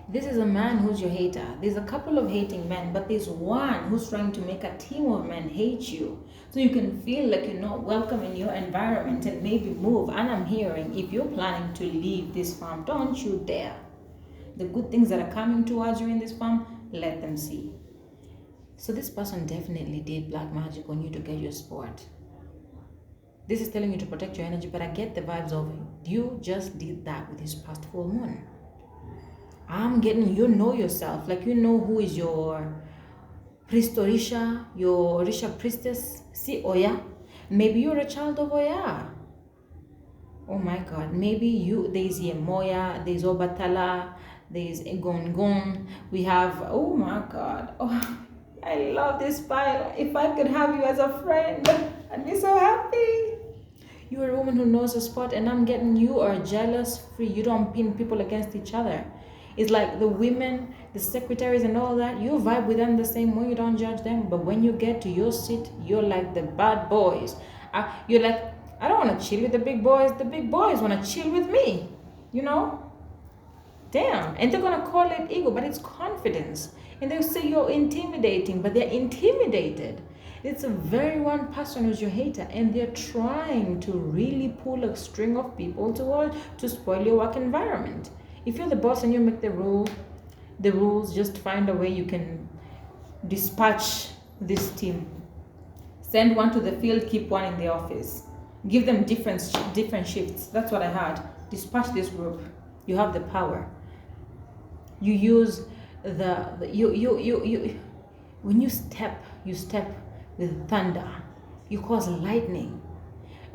This is a man who's your hater. There's a couple of hating men, but there's one who's trying to make a team of men hate you. So you can feel like you're not welcome in your environment and maybe move. And I'm hearing, if you're planning to leave this farm, don't you dare. The good things that are coming towards you in this farm, let them see. So this person definitely did black magic on you to get your sport. This is telling you to protect your energy, but I get the vibes of you just did that with his past full moon. I'm getting, you know yourself, like you know who is your priest Orisha, your Orisha priestess. See Oya, maybe you're a child of Oya. Oh my God, maybe you, there's Yemoya, there's Obatala, there's Egongon. We have, oh my God, oh, I love this file. If I could have you as a friend, I'd be so happy. You're a woman who knows a spot, and I'm getting you are jealous free. You don't pin people against each other. It's like the women, the secretaries and all that, you vibe with them the same way, you don't judge them. But when you get to your seat, you're like the bad boys. You're like, I don't want to chill with the big boys. The big boys want to chill with me, you know? Damn. And they're going to call it ego, but it's confidence. And they'll say you're intimidating, but they're intimidated. It's a very one person who's your hater, and they're trying to really pull a string of people to spoil your work environment. If you're the boss and you make the rules, just find a way you can dispatch this team. Send one to the field, keep one in the office. Give them different shifts. That's what I had. Dispatch this group. You have the power. You use when you step with thunder. You cause lightning.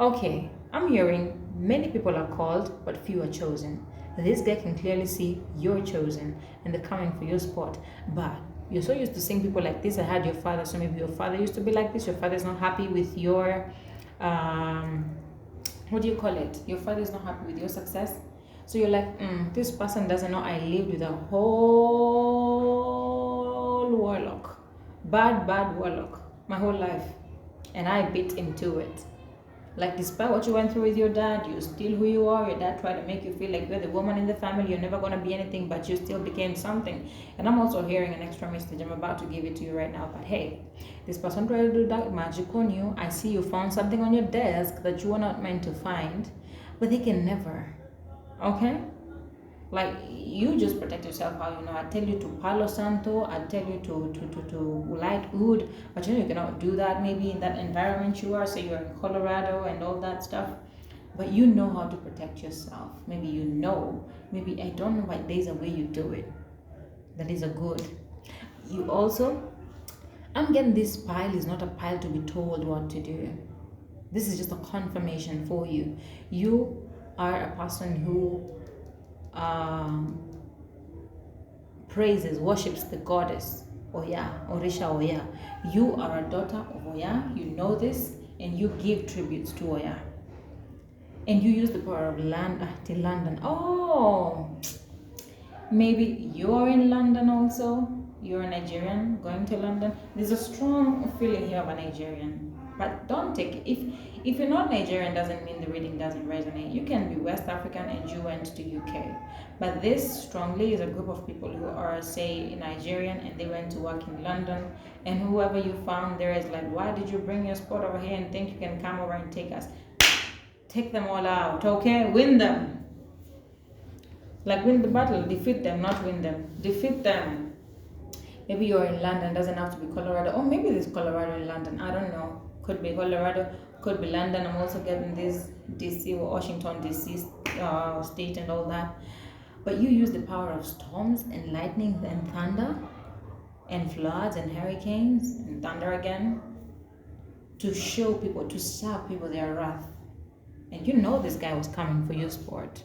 Okay, I'm hearing many people are called, but few are chosen. This guy can clearly see you're chosen and they're coming for your spot. But you're so used to seeing people like this. I had your father, so maybe your father used to be like this. Your father's not happy with your, what do you call it? Your father's not happy with your success. So you're like, this person doesn't know I lived with a whole warlock. Bad warlock. My whole life. And I bit into it. Like, despite what you went through with your dad, you're still who you are. Your dad tried to make you feel like you're the woman in the family. You're never going to be anything, but you still became something. And I'm also hearing an extra message. I'm about to give it to you right now. But hey, this person tried to do that magic on you. I see you found something on your desk that you were not meant to find, but they can never. Okay? Like, you just protect yourself how you know. I tell you to Palo Santo, I tell you to light wood, but you know you cannot do that maybe in that environment you are. So you're in Colorado and all that stuff, but you know how to protect yourself. Maybe you know, maybe I don't know, but there's a way you do it that is a good. You also, I'm getting this pile is not a pile to be told what to do. This is just a confirmation for you. You are a person who praises, worships the goddess Oya, Orisha Oya. You are a daughter of Oya, you know this, and you give tributes to Oya. And you use the power of land to London. Oh, maybe you're in London also. You're a Nigerian going to London. There's a strong feeling here of a Nigerian, but don't take it. If you're not Nigerian, doesn't mean the reading doesn't resonate. You can be West African and you went to UK. But this strongly is a group of people who are, say, Nigerian and they went to work in London. And whoever you found there is like, why did you bring your sport over here and think you can come over and take us? Take them all out, okay? Win them. Like win the battle, defeat them, not win them. Defeat them. Maybe you're in London, doesn't have to be Colorado. Or maybe there's Colorado in London, I don't know. Could be Colorado, could be London. I'm also getting this DC or Washington DC state and all that. But you use the power of storms and lightning and thunder and floods and hurricanes and thunder again to show people, to serve people their wrath. And you know this guy was coming for your sport.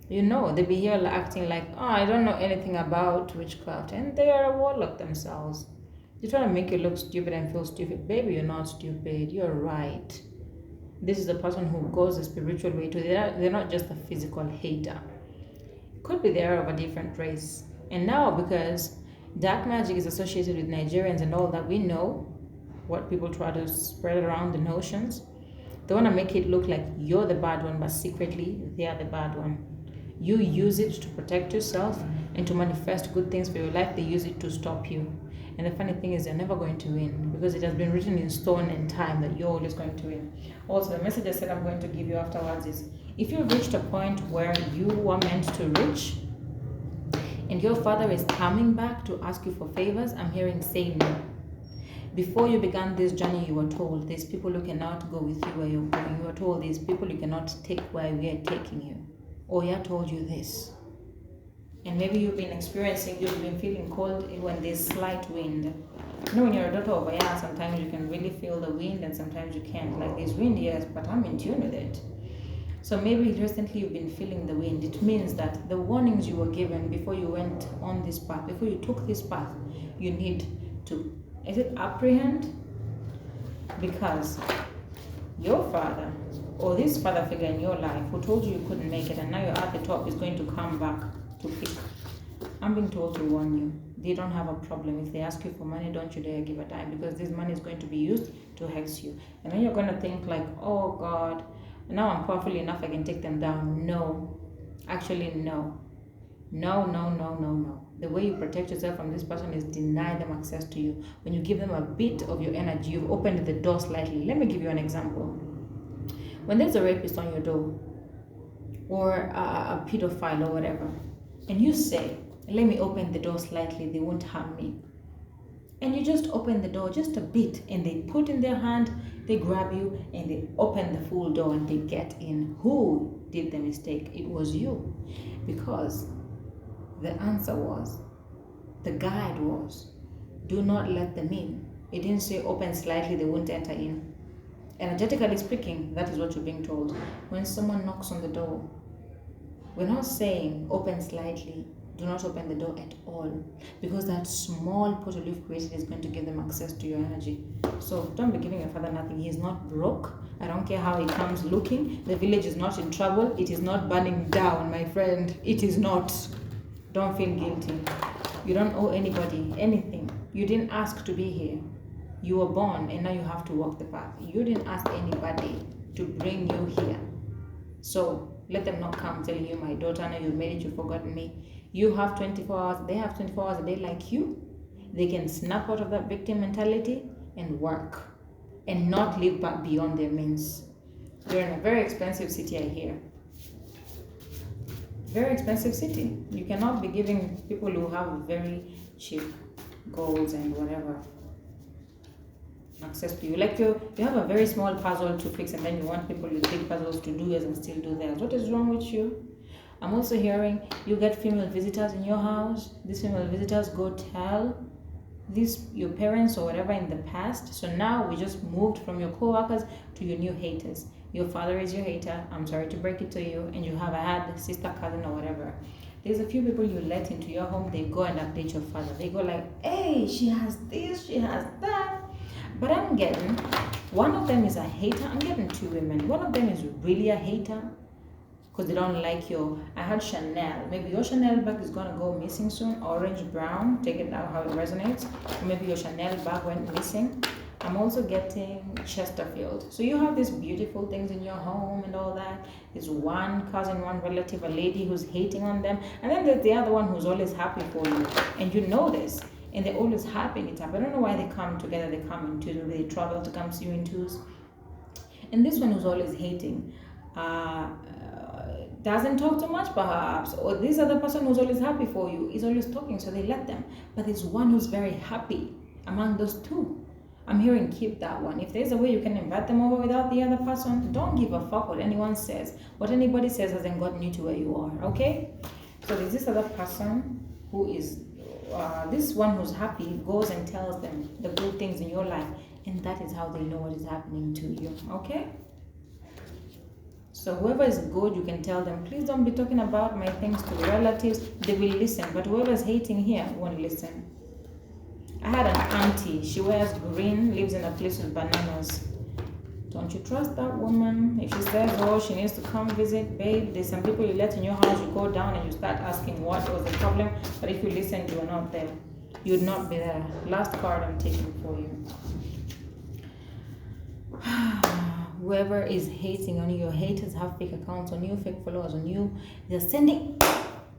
You know, they be here acting like, oh, I don't know anything about witchcraft. And they are a warlock themselves. They're trying to make you look stupid and feel stupid. Baby, you're not stupid. You're right. This is the person who goes the spiritual way too. They're not just a physical hater. Could be they're of a different race. And now, because dark magic is associated with Nigerians and all that, we know what people try to spread around the notions. They want to make it look like you're the bad one, but secretly they are the bad one. You use it to protect yourself and to manifest good things for your life. They use it to stop you. And the funny thing is, they're never going to win because it has been written in stone and time that you're always going to win. Also, the message I said I'm going to give you afterwards is, if you've reached a point where you were meant to reach and your father is coming back to ask you for favors, I'm hearing say no. Before you began this journey, you were told there's people who cannot go with you where you're going. You were told there's people you cannot take where we are taking you. Or I told you this. And maybe you've been feeling cold when there's slight wind. You know, when you're a daughter of Aya, sometimes you can really feel the wind and sometimes you can't. Like there's wind, yes, but I'm in tune with it. So maybe recently you've been feeling the wind. It means that the warnings you were given before you went on this path, before you took this path, you need to, is it apprehend? Because your father, or this father figure in your life who told you you couldn't make it and now you're at the top is going to come back to pick. I'm being told to warn you. They don't have a problem. If they ask you for money, don't you dare give a dime, because this money is going to be used to hex you. And then you're going to think like, oh God, now I'm powerful enough, I can take them down. No. Actually, no. No, no, no, no, no. The way you protect yourself from this person is deny them access to you. When you give them a bit of your energy, you've opened the door slightly. Let me give you an example. When there's a rapist on your door, or a pedophile or whatever, and you say, let me open the door slightly, they won't harm me. And you just open the door just a bit, and they put in their hand, they grab you, and they open the full door and they get in. Who did the mistake? It was you. Because the answer was, the guide was, do not let them in. It didn't say open slightly, they won't enter in. Energetically speaking, that is what you're being told. When someone knocks on the door, we're not saying open slightly. Do not open the door at all, because that small portal you've created is going to give them access to your energy. So don't be giving your father nothing. He's not broke. I don't care how he comes looking. The village is not in trouble. It is not burning down, my friend. It is not. Don't feel guilty. You don't owe anybody anything. You didn't ask to be here. You were born and now you have to walk the path. You didn't ask anybody to bring you here. So let them not come telling you, my daughter, now you've made it, you've forgotten me. You have 24 hours, they have 24 hours a day like you. They can snap out of that victim mentality and work and not live back beyond their means. You're in a very expensive city, I hear. Very expensive city. You cannot be giving people who have very cheap goals and whatever access to you. Like you have a very small puzzle to fix and then you want people with big puzzles to do yours and still do theirs. What is wrong with you? I'm also hearing you get female visitors in your house. These female visitors go tell your parents or whatever in the past. So now we just moved from your co-workers to your new haters. Your father is your hater. I'm sorry to break it to you. And you have had sister, cousin or whatever. There's a few people you let into your home. They go and update your father. They go like, hey, she has this, she has that. But I'm getting, one of them is a hater. I'm getting two women. One of them is really a hater because they don't like I heard Chanel. Maybe your Chanel bag is going to go missing soon. Orange, brown, take it out how it resonates. Or maybe your Chanel bag went missing. I'm also getting Chesterfield. So you have these beautiful things in your home and all that. There's one cousin, one relative, a lady who's hating on them. And then there's the other one who's always happy for you. And you know this. And they're always happy it up. I don't know why they come together. They come in twos. They travel to come see you in twos. And this one who's always hating doesn't talk too much perhaps. Or this other person who's always happy for you is always talking, so they let them. But there's one who's very happy among those two. I'm hearing keep that one. If there's a way you can invite them over without the other person, don't give a fuck what anyone says. What anybody says hasn't gotten you to where you are, okay? So there's this other person who is, this one who's happy goes and tells them the good things in your life, and that is how they know what is happening to you, okay? So whoever is good, you can tell them, please don't be talking about my things to relatives. They will listen, but whoever's hating here won't listen. I had an auntie, she wears green, lives in a place with bananas. Don't you trust that woman? If she says, oh, she needs to come visit, babe, there's some people you let in your house, you go down and you start asking what was the problem. But if you listen, you are not there. You would not be there. Last card I'm taking for you. Whoever is hating on you, your haters have fake accounts on you, fake followers on you. They're sending,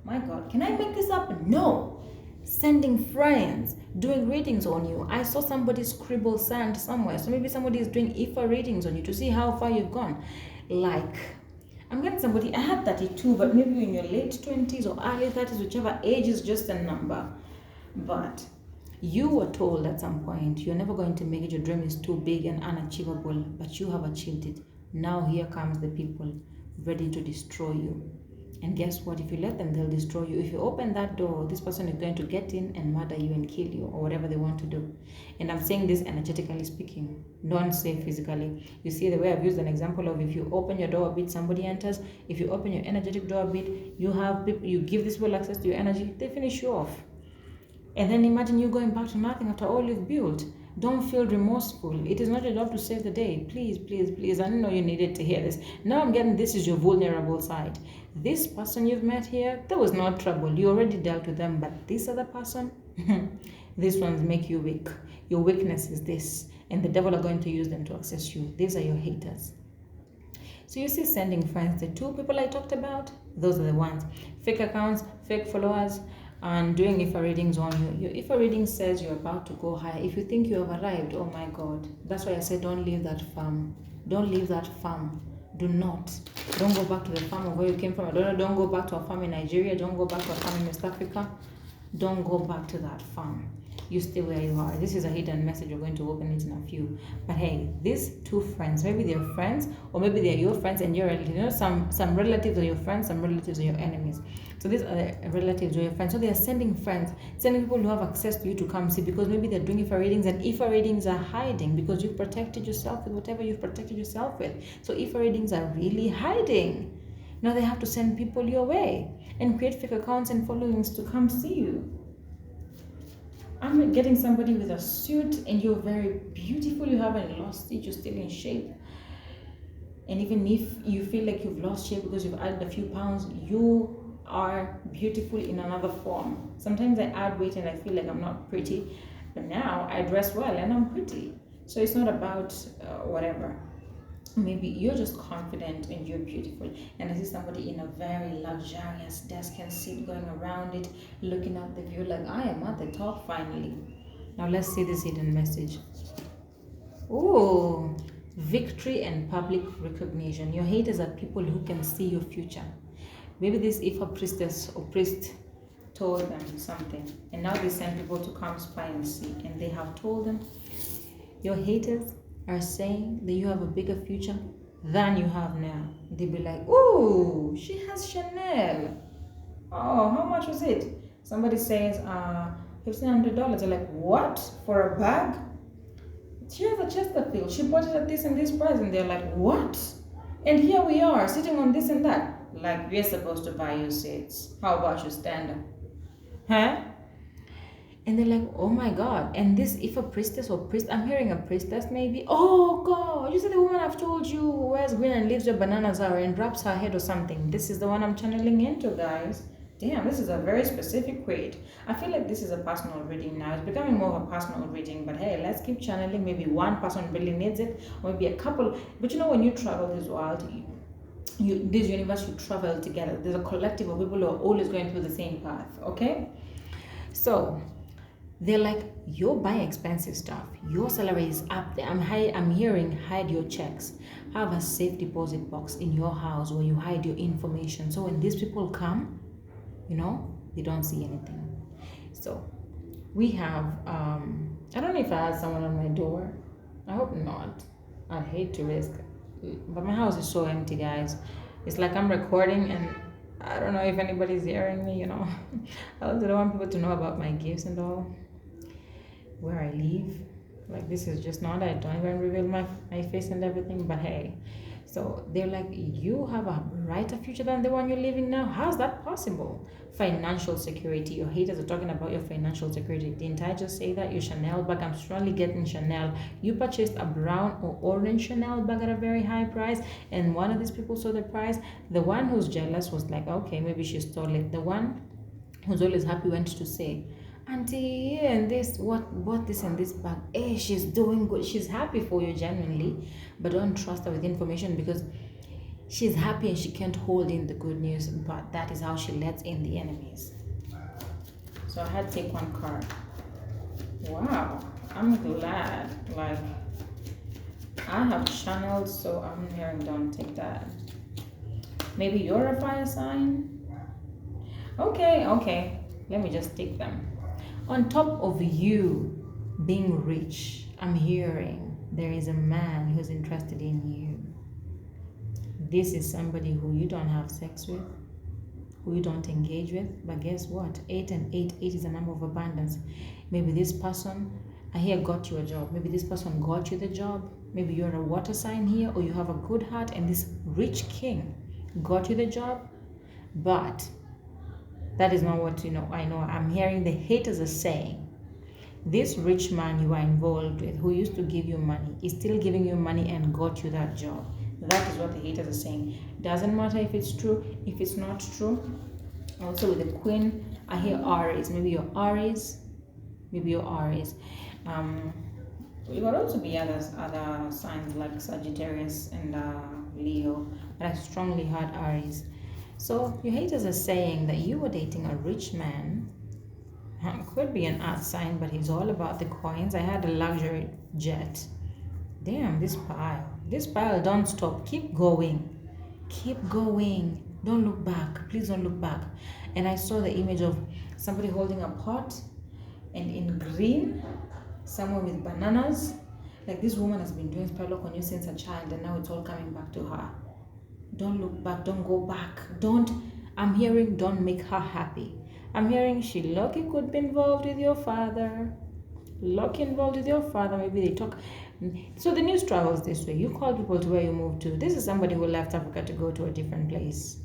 my God, can I make this up? No. Sending friends, doing readings on you. I saw somebody scribble sand somewhere. So maybe somebody is doing IFA readings on you to see how far you've gone. Like, I'm getting somebody, I had 32, but maybe in your late 20s or early 30s, whichever age is just a number. But you were told at some point, you're never going to make it, your dream is too big and unachievable, but you have achieved it. Now here comes the people ready to destroy you. And guess what? If you let them, they'll destroy you. If you open that door, this person is going to get in and murder you and kill you or whatever they want to do. And I'm saying this energetically speaking. Don't say physically. You see the way I've used an example of if you open your door a bit, somebody enters. If you open your energetic door a bit, you have people, you give these people access to your energy, they finish you off. And then imagine you going back to nothing after all you've built. Don't feel remorseful. It is not your job to save the day. Please, please, please. I didn't know you needed to hear this. Now I'm getting this is your vulnerable side. This person you've met here, there was no trouble. You already dealt with them. But this other person, these ones make you weak. Your weakness is this. And the devil are going to use them to access you. These are your haters. So you see sending friends. The two people I talked about, those are the ones. Fake accounts, fake followers, and doing IFA readings on you. Your IFA reading says you're about to go higher. If you think you have arrived, oh my God. That's why I said don't leave that farm. Don't leave that farm. Do not. Don't go back to the farm of where you came from. Don't go back to a farm in Nigeria. Don't go back to a farm in West Africa. Don't go back to that farm. You stay where you are. This is a hidden message. We're going to open it in a few. But hey, these two friends, maybe they're friends, or maybe they're your friends and your relatives. You know, some relatives are your friends, some relatives are your enemies. So these are the relatives or your friends. So they are sending friends, sending people who have access to you to come see, because maybe they're doing IFA readings, and IFA readings are hiding because you've protected yourself with whatever you've protected yourself with. So IFA readings are really hiding. Now they have to send people your way and create fake accounts and followings to come see you. I'm getting somebody with a suit and you're very beautiful. You haven't lost it. You're still in shape. And even if you feel like you've lost shape because you've added a few pounds, you are beautiful in another form. Sometimes I add weight and I feel like I'm not pretty. But now I dress well and I'm pretty. So it's not about whatever. Maybe you're just confident and you're beautiful, and I see somebody in a very luxurious desk and seat going around it, looking at the view like I am at the top finally. Now let's see this hidden message. Oh, victory and public recognition. Your haters are people who can see your future. Maybe this Ifa priestess or priest told them something, and now they send people to come spy and see, and they have told them, your haters are saying that you have a bigger future than you have now. They'll be like, oh, she has Chanel. Oh, how much was it? Somebody says $1,500. They're like, what? For a bag? She has a Chesterfield. She bought it at this and this price. And they're like, what? And here we are sitting on this and that. Like, we're supposed to buy you seats. How about you stand up? Huh? And they're like, oh my God. And this, if a priestess or priest, I'm hearing a priestess maybe. Oh God, you see the woman I've told you who wears green and leaves where bananas are and wraps her head or something. This is the one I'm channeling into, guys. Damn, this is a very specific read. I feel like this is a personal reading now. It's becoming more of a personal reading, but hey, let's keep channeling. Maybe one person really needs it, or maybe a couple. But you know, when you travel this world, this universe, you travel together. There's a collective of people who are always going through the same path, okay? So they're like, you're buying expensive stuff. Your salary is up there. I'm hearing hide your checks. Have a safe deposit box in your house where you hide your information. So when these people come, they don't see anything. So we have, I don't know if I have someone on my door. I hope not. I'd hate to risk. But my house is so empty, guys. It's like I'm recording and I don't know if anybody's hearing me, I also don't want people to know about my gifts and all. Where I live. Like, this is just not, I don't even reveal my face and everything, but hey. So they're like, you have a brighter future than the one you're living now? How's that possible? Financial security. Your haters are talking about your financial security. Didn't I just say that? Your Chanel bag. I'm strongly getting Chanel. You purchased a brown or orange Chanel bag at a very high price, and one of these people saw the price. The one who's jealous was like, okay, maybe she stole it. The one who's always happy went to say, Auntie, and this, what bought this and this bag? Hey, she's doing good. She's happy for you genuinely, but don't trust her with information because she's happy and she can't hold in the good news. But that is how she lets in the enemies. So I had to take one card. Wow, I'm glad. Like, I have channeled, so I'm hearing don't take that. Maybe you're a fire sign. Okay. Let me just take them. On top of you being rich, I'm hearing there is a man who's interested in you. This is somebody who you don't have sex with, who you don't engage with, but guess what? 8 and 8 is a number of abundance. Maybe this person, I hear, got you a job. Maybe this person got you the job. Maybe you're a water sign here, or you have a good heart, and this rich king got you the job, but that is not what I know. I'm hearing the haters are saying this rich man you are involved with, who used to give you money, is still giving you money and got you that job. That is what the haters are saying. Doesn't matter if it's true, if it's not true. Also with the queen, I hear Aries. Maybe your Aries. It would also be other signs like Sagittarius and Leo, but I strongly heard Aries. So your haters are saying that you were dating a rich man. Could be an earth sign, but he's all about the coins. I had a luxury jet. Damn, this pile, don't stop. Keep going. Don't look back. Please don't look back. And I saw the image of somebody holding a pot, and in green, someone with bananas. Like, this woman has been doing spell work on you since a child, and now it's all coming back to her. Don't look back. Don't go back. I'm hearing don't make her happy. I'm hearing she lucky could be involved with your father. Maybe they talk. So the news travels this way. You call people to where you moved to. This is somebody who left Africa to go to a different place.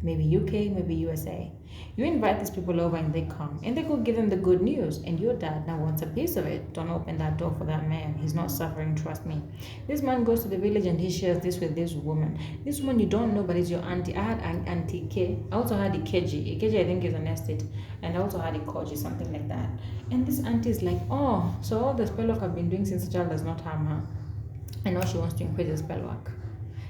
Maybe UK, maybe USA. You invite these people over and they come. And they go give them the good news. And your dad now wants a piece of it. Don't open that door for that man. He's not suffering, trust me. This man goes to the village and he shares this with this woman. This woman you don't know, but it's your auntie. I had an Auntie K. I also had Ikeji. Ikeji, I think, is an estate. And I also had Ikoji, something like that. And this auntie is like, oh, so all the spell work I've been doing since a child does not harm her. And now she wants to increase the spell work.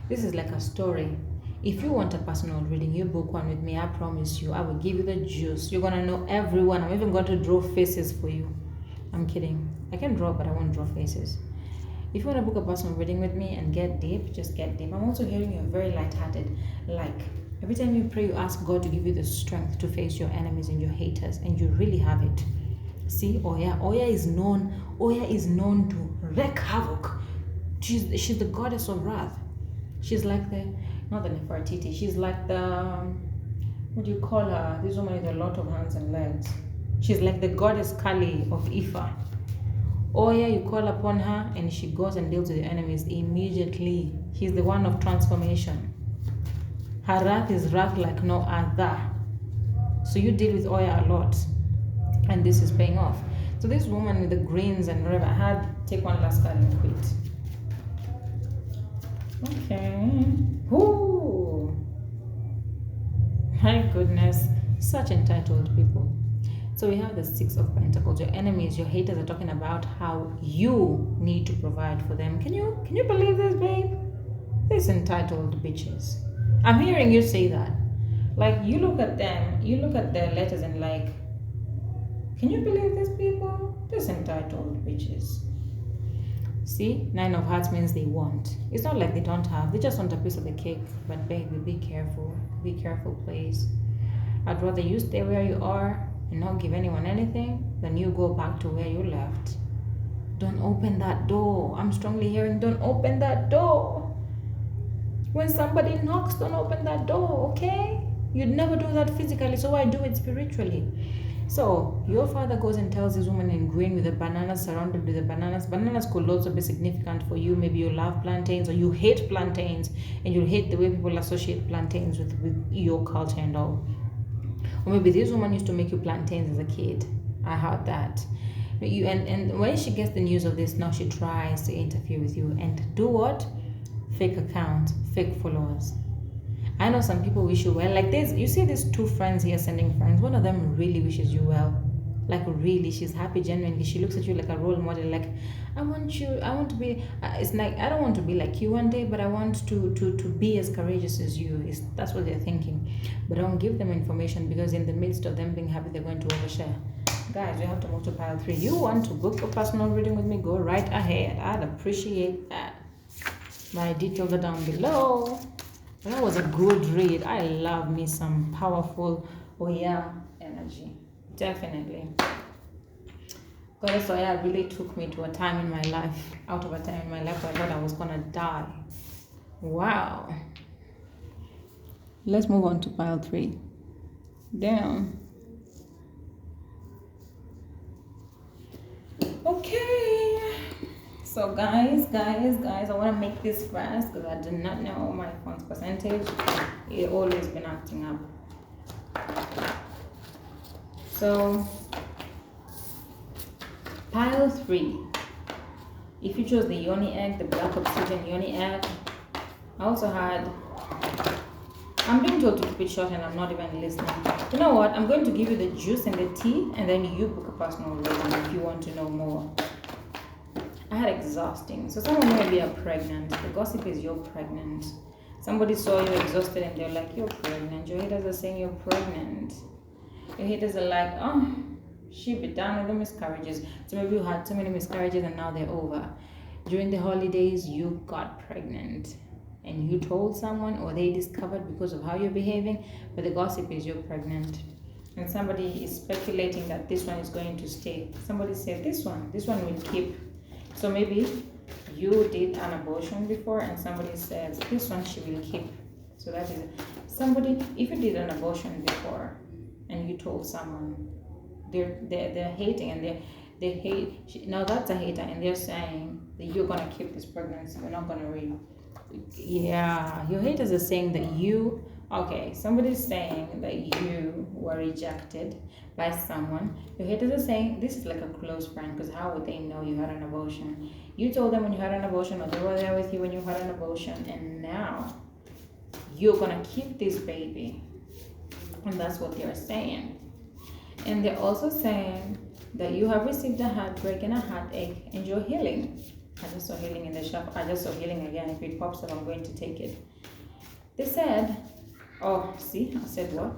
This is like a story. If you want a personal reading, you book one with me. I promise you, I will give you the juice. You're going to know everyone. I'm even going to draw faces for you. I'm kidding. I can draw, but I won't draw faces. If you want to book a personal reading with me and get deep, just get deep. I'm also hearing you're very lighthearted. Like, every time you pray, you ask God to give you the strength to face your enemies and your haters, and you really have it. See, Oya is known to wreak havoc. She's the goddess of wrath. She's like not the Nefertiti. She's like what do you call her? This woman with a lot of hands and legs. She's like the goddess Kali of Ifa. Oya, you call upon her and she goes and deals with your enemies immediately. She's the one of transformation. Her wrath is wrath like no other. So you deal with Oya a lot. And this is paying off. So this woman with the greens and whatever, I had take one last card and quit. Okay. Ooh. My goodness. Such entitled people. So we have the Six of Pentacles. Your enemies, your haters are talking about how you need to provide for them. Can you believe this, babe? These entitled bitches. I'm hearing you say that. Like, you look at them, you look at their letters and like, can you believe these people? These entitled bitches. See, Nine of Hearts means they want. It's not like they don't have. They just want a piece of the cake. But baby, be careful. Be careful, please. I'd rather you stay where you are and not give anyone anything than you go back to where you left. Don't open that door. I'm strongly hearing, don't open that door. When somebody knocks, don't open that door, okay? You'd never do that physically, so why do it spiritually? So your father goes and tells this woman in green with the bananas, surrounded with the bananas. Bananas could also be significant for you. Maybe you love plantains or you hate plantains, and you hate the way people associate plantains with your culture and all. Or maybe this woman used to make you plantains as a kid. I heard that. And when she gets the news of this, now she tries to interfere with you and do what? Fake account, fake followers. I know some people wish you well. Like this, you see these two friends here sending friends. One of them really wishes you well. Like really, she's happy genuinely. She looks at you like a role model. Like, I want to be. It's like I don't want to be like you one day, but I want to be as courageous as you. That's what they're thinking. But don't give them information because in the midst of them being happy, they're going to overshare. Guys, you have to move to pile 3. You want to book a personal reading with me? Go right ahead. I'd appreciate that. My details are down below. That was a good read. I love me some powerful Oya energy. Definitely. Goddess Oya really took me to a time in my life, out of a time in my life where I thought I was gonna die. Wow. Let's move on to pile 3. Damn. Okay. So guys, I want to make this fast because I do not know my phone's percentage. It always been acting up. So pile 3. If you chose the yoni egg, the black obsidian yoni egg, I also had. I'm being told to keep it short and I'm not even listening. You know what? I'm going to give you the juice and the tea, and then you book a personal reading if you want to know more. I had exhausting. So someone maybe are pregnant. The gossip is you're pregnant. Somebody saw you exhausted and they're like, you're pregnant. Your haters are saying you're pregnant. Your haters are like, oh, she'll be done with the miscarriages. So maybe you had so many miscarriages and now they're over. During the holidays, you got pregnant. And you told someone or they discovered because of how you're behaving, but the gossip is you're pregnant. And somebody is speculating that this one is going to stay. Somebody said this one will keep. So maybe you did an abortion before and somebody says this one she will keep. So that is somebody, if you did an abortion before and you told someone, they're hating and they hate, now that's a hater and they're saying that you're gonna keep this pregnancy, we're not gonna read. Yeah, your haters are saying that you, okay, somebody's saying that you were rejected by someone. Your haters are saying this is like a close friend because how would they know you had an abortion? You told them when you had an abortion, or they were there with you when you had an abortion, and now you're gonna keep this baby. And that's what they're saying. And they're also saying that you have received a heartbreak and a heartache and you're healing. I just saw healing in the shop. I just saw healing again. If it pops up, I'm going to take it. They said, oh, see, I said what?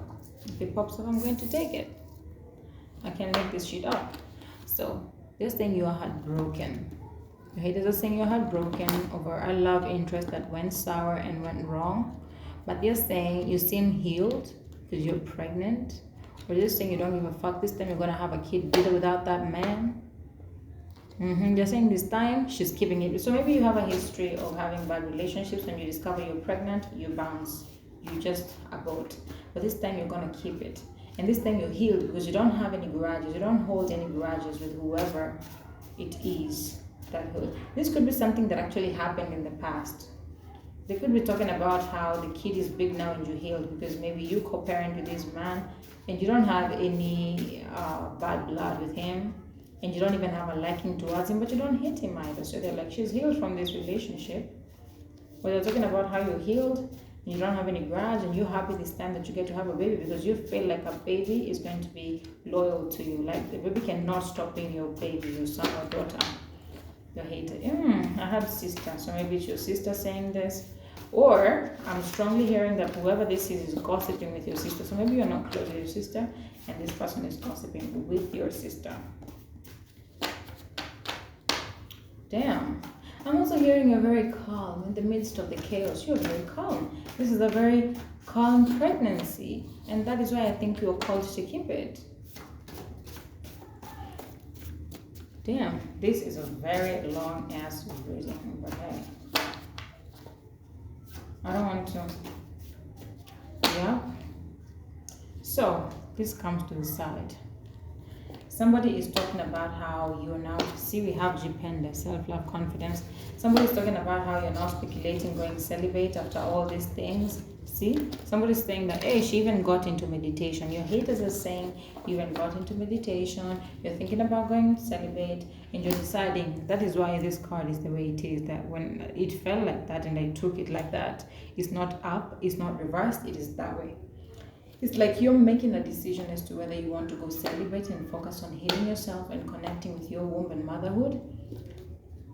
If it pops up, I'm going to take it. I can't make this shit up. So they're saying you are heartbroken. Your haters are saying you're heartbroken over a love interest that went sour and went wrong. But they're saying you seem healed because you're pregnant. Or they're saying you don't give a fuck. This time you're going to have a kid with or without that man. They're saying this time she's keeping it. So maybe you have a history of having bad relationships. When you discover you're pregnant, you bounce. You just abort. But this time you're going to keep it. And this time you're healed because you don't have any grudges. You don't hold any grudges with whoever it is. This could be something that actually happened in the past. They could be talking about how the kid is big now and you healed because maybe you co-parent with this man and you don't have any bad blood with him. And you don't even have a liking towards him, but you don't hate him either. So they're like, she's healed from this relationship. Well, they're talking about how you're healed. You don't have any grudge, and you're happy this time that you get to have a baby because you feel like a baby is going to be loyal to you. Like the baby cannot stop being your baby, your son or daughter. Your hater. I have a sister, so maybe it's your sister saying this. Or I'm strongly hearing that whoever this is gossiping with your sister. So maybe you're not close with your sister, and this person is gossiping with your sister. Damn. I'm also hearing you're very calm in the midst of the chaos. You're very calm. This is a very calm pregnancy, and that is why I think you're called to keep it. Damn, this is a very long ass reading, but hey, I don't want to. Yeah. So this comes to the side. Somebody is talking about how you're now, see, we have Jipenda, self-love, confidence. Somebody's talking about how you're now speculating going celibate after all these things. See, somebody's saying that, hey, she even got into meditation. Your haters are saying you even got into meditation. You're thinking about going celibate, and you're deciding. That is why this card is the way it is. That when it felt like that and I took it like that, it's not up, it's not reversed, it is that way. It's like you're making a decision as to whether you want to go celibate and focus on healing yourself and connecting with your womb and motherhood.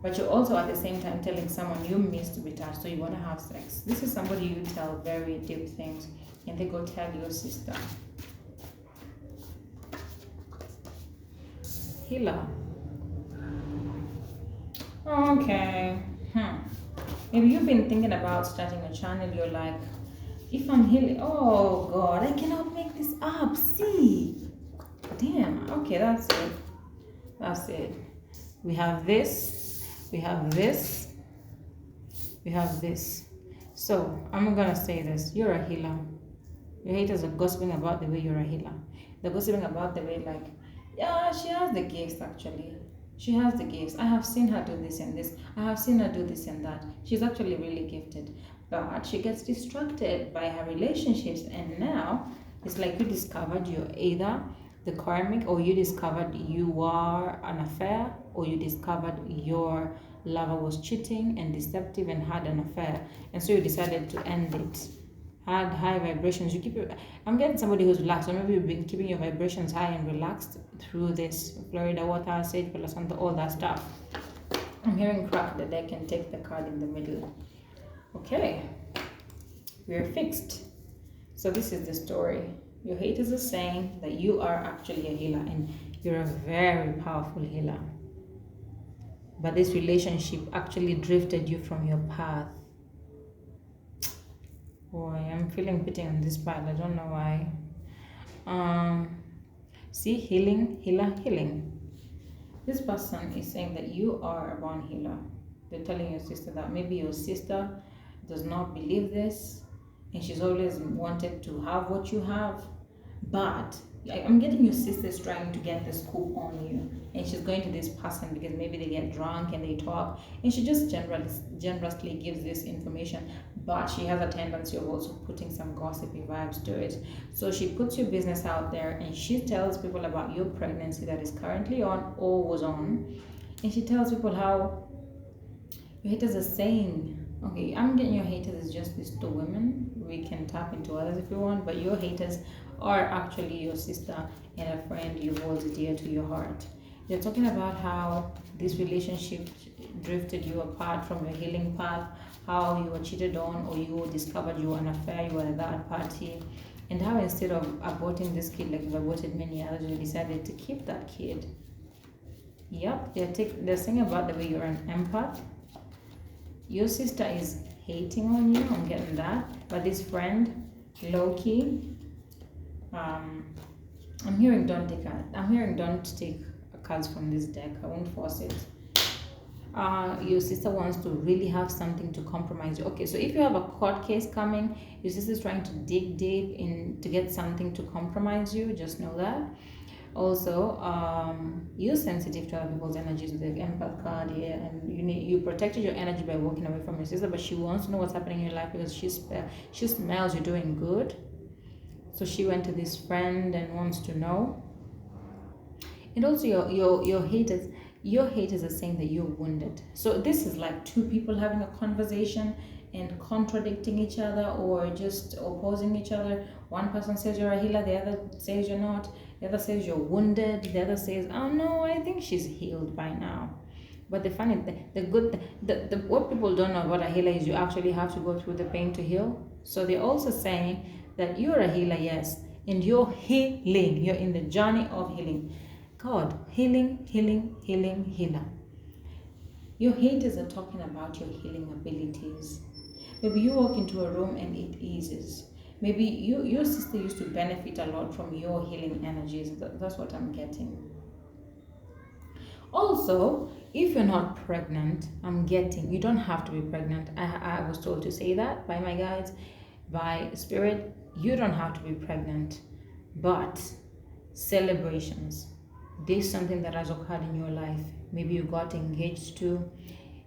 But you're also at the same time telling someone you miss to be touched, so you want to have sex. This is somebody you tell very deep things, and they go tell your sister. Healer. Okay. Maybe you've been thinking about starting a channel. You're like, if I'm healing, oh God, I cannot make this up. See? Damn. Okay, that's it. That's it. We have this. We have this. We have this. So I'm gonna say this. You're a healer. Your haters are gossiping about the way you're a healer. They're gossiping about the way, like, yeah, she has the gifts actually. She has the gifts. I have seen her do this and this. I have seen her do this and that. She's actually really gifted. But she gets distracted by her relationships, and now it's like you discovered you're either the karmic, or you discovered you are an affair, or you discovered your lover was cheating and deceptive and had an affair, and so you decided to end it. Had high vibrations. You keep it. I'm getting somebody who's relaxed, or maybe you've been keeping your vibrations high and relaxed through this Florida water, sage, Palo Santo, all that stuff. I'm hearing crack the deck and take the card in the middle. Okay, we're fixed. So this is the story. Your haters are saying that you are actually a healer, and you're a very powerful healer. But this relationship actually drifted you from your path. Boy, I'm feeling pity on this part. I don't know why. See, healing, healer, healing. This person is saying that you are a born healer. They're telling your sister that maybe your sister does not believe this, and she's always wanted to have what you have, but I'm getting your sister's trying to get the scoop on you, and she's going to this person because maybe they get drunk and they talk, and she just generously gives this information, but she has a tendency of also putting some gossipy vibes to it. So she puts your business out there, and she tells people about your pregnancy that is currently on or was on, and she tells people how your haters are saying, okay, I'm getting your haters is just these two women. We can tap into others if you want, but your haters are actually your sister and a friend you hold dear to your heart. They're talking about how this relationship drifted you apart from your healing path, how you were cheated on, or you discovered you were an affair, you were a third party, and how instead of aborting this kid like you've aborted many others, you decided to keep that kid. Yep, they're saying about the way you're an empath. Your sister is hating on you, I'm getting that. But this friend, low-key, I'm hearing don't take cards from this deck. I won't force it. Your sister wants to really have something to compromise you. Okay, so if you have a court case coming, your sister's trying to dig deep in to get something to compromise you. Just know that. Also, you're sensitive to other people's energies with the empath card here, and you protected your energy by walking away from your sister, but she wants to know what's happening in your life because she smells you're doing good. So she went to this friend and wants to know. And also your haters are saying that you're wounded. So this is like two people having a conversation, and contradicting each other or just opposing each other. One person says you're a healer, the other says you're not, the other says you're wounded, the other says, oh no, I think she's healed by now. But the funny, what people don't know about a healer is you actually have to go through the pain to heal. So they're also saying that you're a healer, yes, and you're healing. You're in the journey of healing. God, healing, healing, healing, healer. Your haters are talking about your healing abilities. Maybe you walk into a room and it eases. Maybe your sister used to benefit a lot from your healing energies. That's what I'm getting. Also, if you're not pregnant, you don't have to be pregnant. I was told to say that by my guides, by spirit. You don't have to be pregnant, but celebrations. There's something that has occurred in your life. Maybe you got engaged to,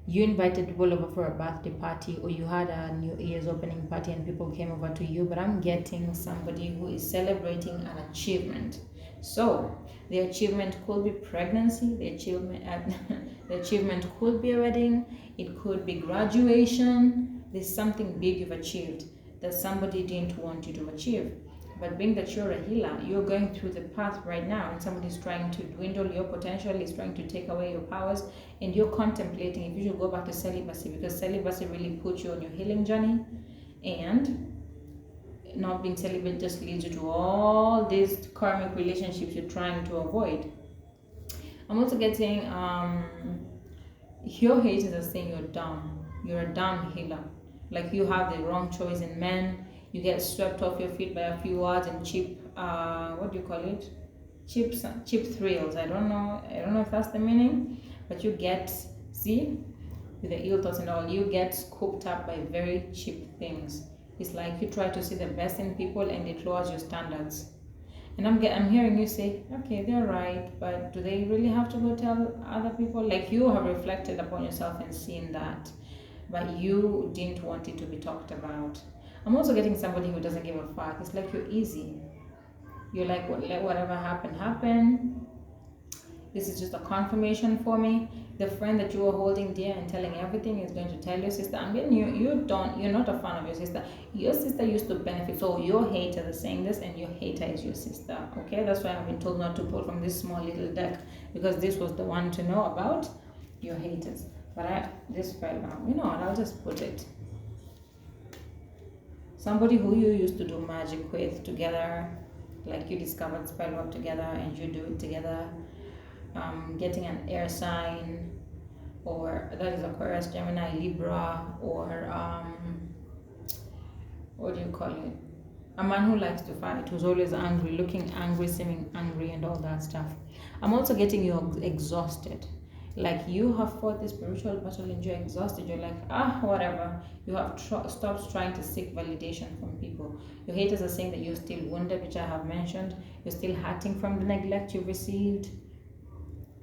you invited people over for a birthday party, or you had a New Year's opening party and people came over to you, but I'm getting somebody who is celebrating an achievement. So the achievement could be pregnancy, the achievement could be a wedding, it could be graduation. There's something big you've achieved that somebody didn't want you to achieve. But being that you're a healer, you're going through the path right now, and somebody's trying to dwindle your potential, is trying to take away your powers, and you're contemplating if you should go back to celibacy, because celibacy really puts you on your healing journey, and not being celibate just leads you to all these karmic relationships you're trying to avoid. I'm also getting your haters are saying you're dumb. You're a dumb healer. Like you have the wrong choice in men. You get swept off your feet by a few words and cheap, what do you call it? Cheap thrills. I don't know if that's the meaning, but you get, see, with the ill thoughts and all, you get scooped up by very cheap things. It's like you try to see the best in people and it lowers your standards. And I'm hearing you say, okay, they're right, but do they really have to go tell other people? Like you have reflected upon yourself and seen that, but you didn't want it to be talked about. I'm also getting somebody who doesn't give a fuck. It's like you're easy. You're like, let whatever happen. This is just a confirmation for me. The friend that you were holding dear and telling everything is going to tell your sister. I'm getting you're not a fan of your sister. Your sister used to benefit. So your hater is saying this and your hater is your sister. Okay, that's why I've been told not to pull from this small little deck, because this was the one to know about your haters. But this fell down. You know what, I'll just put it. Somebody who you used to do magic with together, like you discovered spell work together and you do it together. Getting an air sign, or that is Aquarius, Gemini, Libra, or what do you call it? A man who likes to fight, who's always angry, looking angry, seeming angry, and all that stuff. I'm also getting you exhausted. Like you have fought this spiritual battle and you're exhausted. You're like, whatever. You have stopped trying to seek validation from people. Your haters are saying that you're still wounded, which I have mentioned. You're still hurting from the neglect you've received.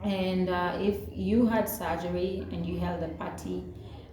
And if you had surgery and you held a party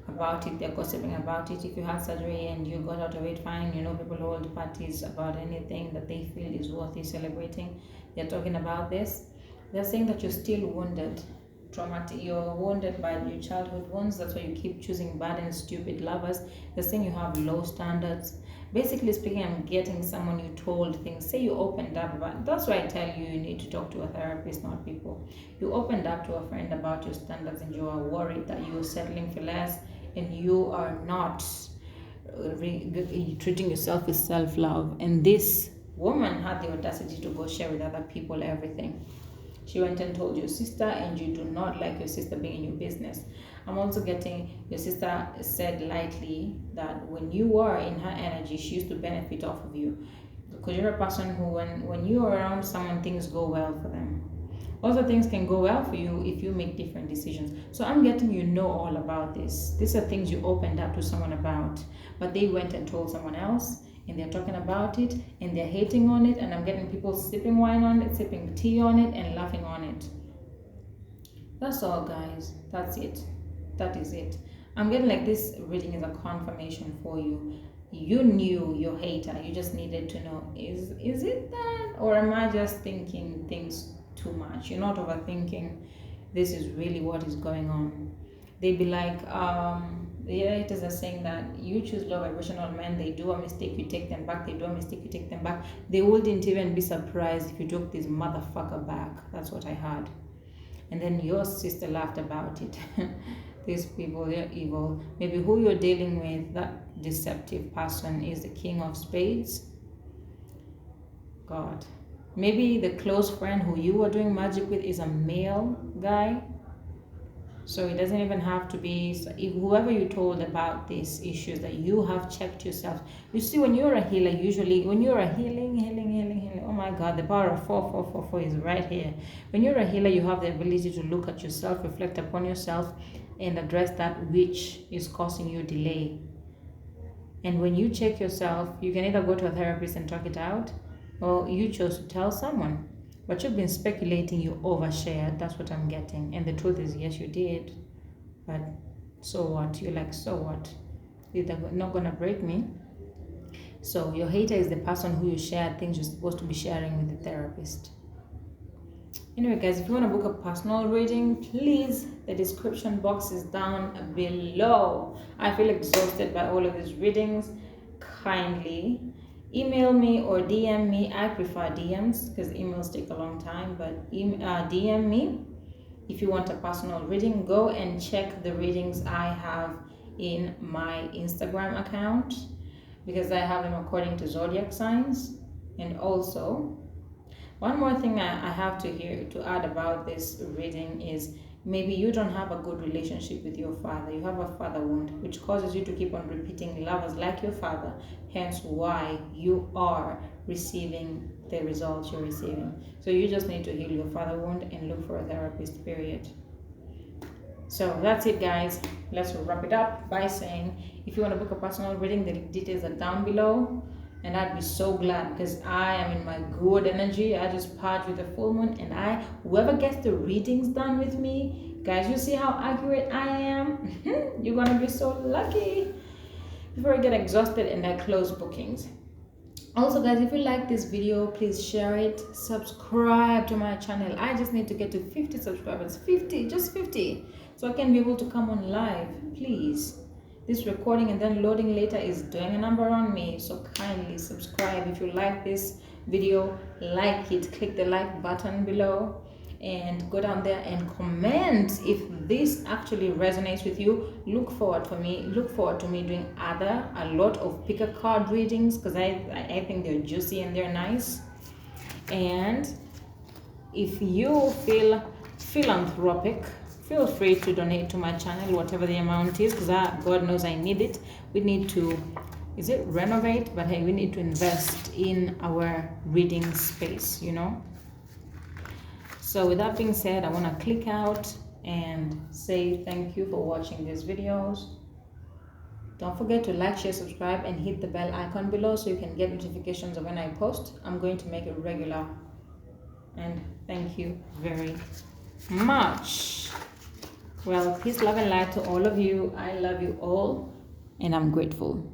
about it, they're gossiping about it. If you had surgery and you got out of it fine, people hold parties about anything that they feel is worthy celebrating. They're talking about this. They're saying that you're still wounded, traumatic. You're wounded by your childhood wounds. That's why you keep choosing bad and stupid lovers. They're saying you have low standards. Basically speaking, I'm getting someone you told things. Say you opened up about. That's why I tell you need to talk to a therapist, not people. You opened up to a friend about your standards and you are worried that you are settling for less and you are not treating yourself with self-love. And this woman had the audacity to go share with other people everything. She went and told your sister, and you do not like your sister being in your business. I'm also getting your sister said lightly that when you were in her energy, she used to benefit off of you. Because you're a person who, when you're around someone, things go well for them. Also, things can go well for you if you make different decisions. So I'm getting all about this. These are things you opened up to someone about, but they went and told someone else, and they're talking about it and they're hating on it, and I'm getting people sipping wine on it, sipping tea on it, and laughing on it. That's all, guys. That's it. That is it. I'm getting like this reading is a confirmation for you. You knew your hater. You just needed to know, is it that, or am I just thinking things too much? You're not overthinking. This is really what is going on. They'd be like, the haters are saying that you choose low vibrational men, they do a mistake, you take them back, they do a mistake, you take them back. They wouldn't even be surprised if you took this motherfucker back. That's what I heard. And then your sister laughed about it. These people, they're evil. Maybe who you're dealing with, that deceptive person, is the King of Spades. God. Maybe the close friend who you were doing magic with is a male guy. So it doesn't even have to be, so if whoever you told about these issues, that you have checked yourself. You see, when you're a healer, usually when you're a healing, oh my God, the power of 4444 is right here. When you're a healer, you have the ability to look at yourself, reflect upon yourself, and address that which is causing you delay. And when you check yourself, you can either go to a therapist and talk it out, or you chose to tell someone. But you've been speculating, you overshared. That's what I'm getting. And the truth is, yes, you did. But so what? You're like, so what? They're not going to break me. So your hater is the person who you share things you're supposed to be sharing with the therapist. Anyway, guys, if you want to book a personal reading, please, the description box is down below. I feel exhausted by all of these readings. Kindly email me or DM me. I prefer DMs because emails take a long time, but DM me if you want a personal reading. Go and check the readings I have in my Instagram account, because I have them according to zodiac signs. And also, one more thing I have to add about this reading is, maybe you don't have a good relationship with your father. You have a father wound, which causes you to keep on repeating lovers like your father, hence why you are receiving the results you're receiving. So you just need to heal your father wound and look for a therapist, period. So that's it, guys. Let's wrap it up by saying, if you want to book a personal reading, the details are down below. And I'd be so glad, because I am in my good energy. I just purged with the full moon, and whoever gets the readings done with me, guys, you see how accurate I am? You're gonna be so lucky. Before I get exhausted and I close bookings. Also, guys, if you like this video, please share it, subscribe to my channel. I just need to get to 50 subscribers. 50, just 50, so I can be able to come on live, please. This recording and then loading later is doing a number on me, so kindly subscribe. If you like this video, like it, click the like button below, and go down there and comment if this actually resonates with you. Look forward to me doing a lot of pick a card readings, because I think they're juicy and they're nice. And if you feel philanthropic, feel free to donate to my channel, whatever the amount is, because God knows I need it. We need to, renovate? But hey, we need to invest in our reading space, you know. So with that being said, I want to click out and say thank you for watching these videos. Don't forget to like, share, subscribe, and hit the bell icon below so you can get notifications of when I post. I'm going to make it regular. And thank you very much. Well, peace, love, and light to all of you. I love you all, and I'm grateful.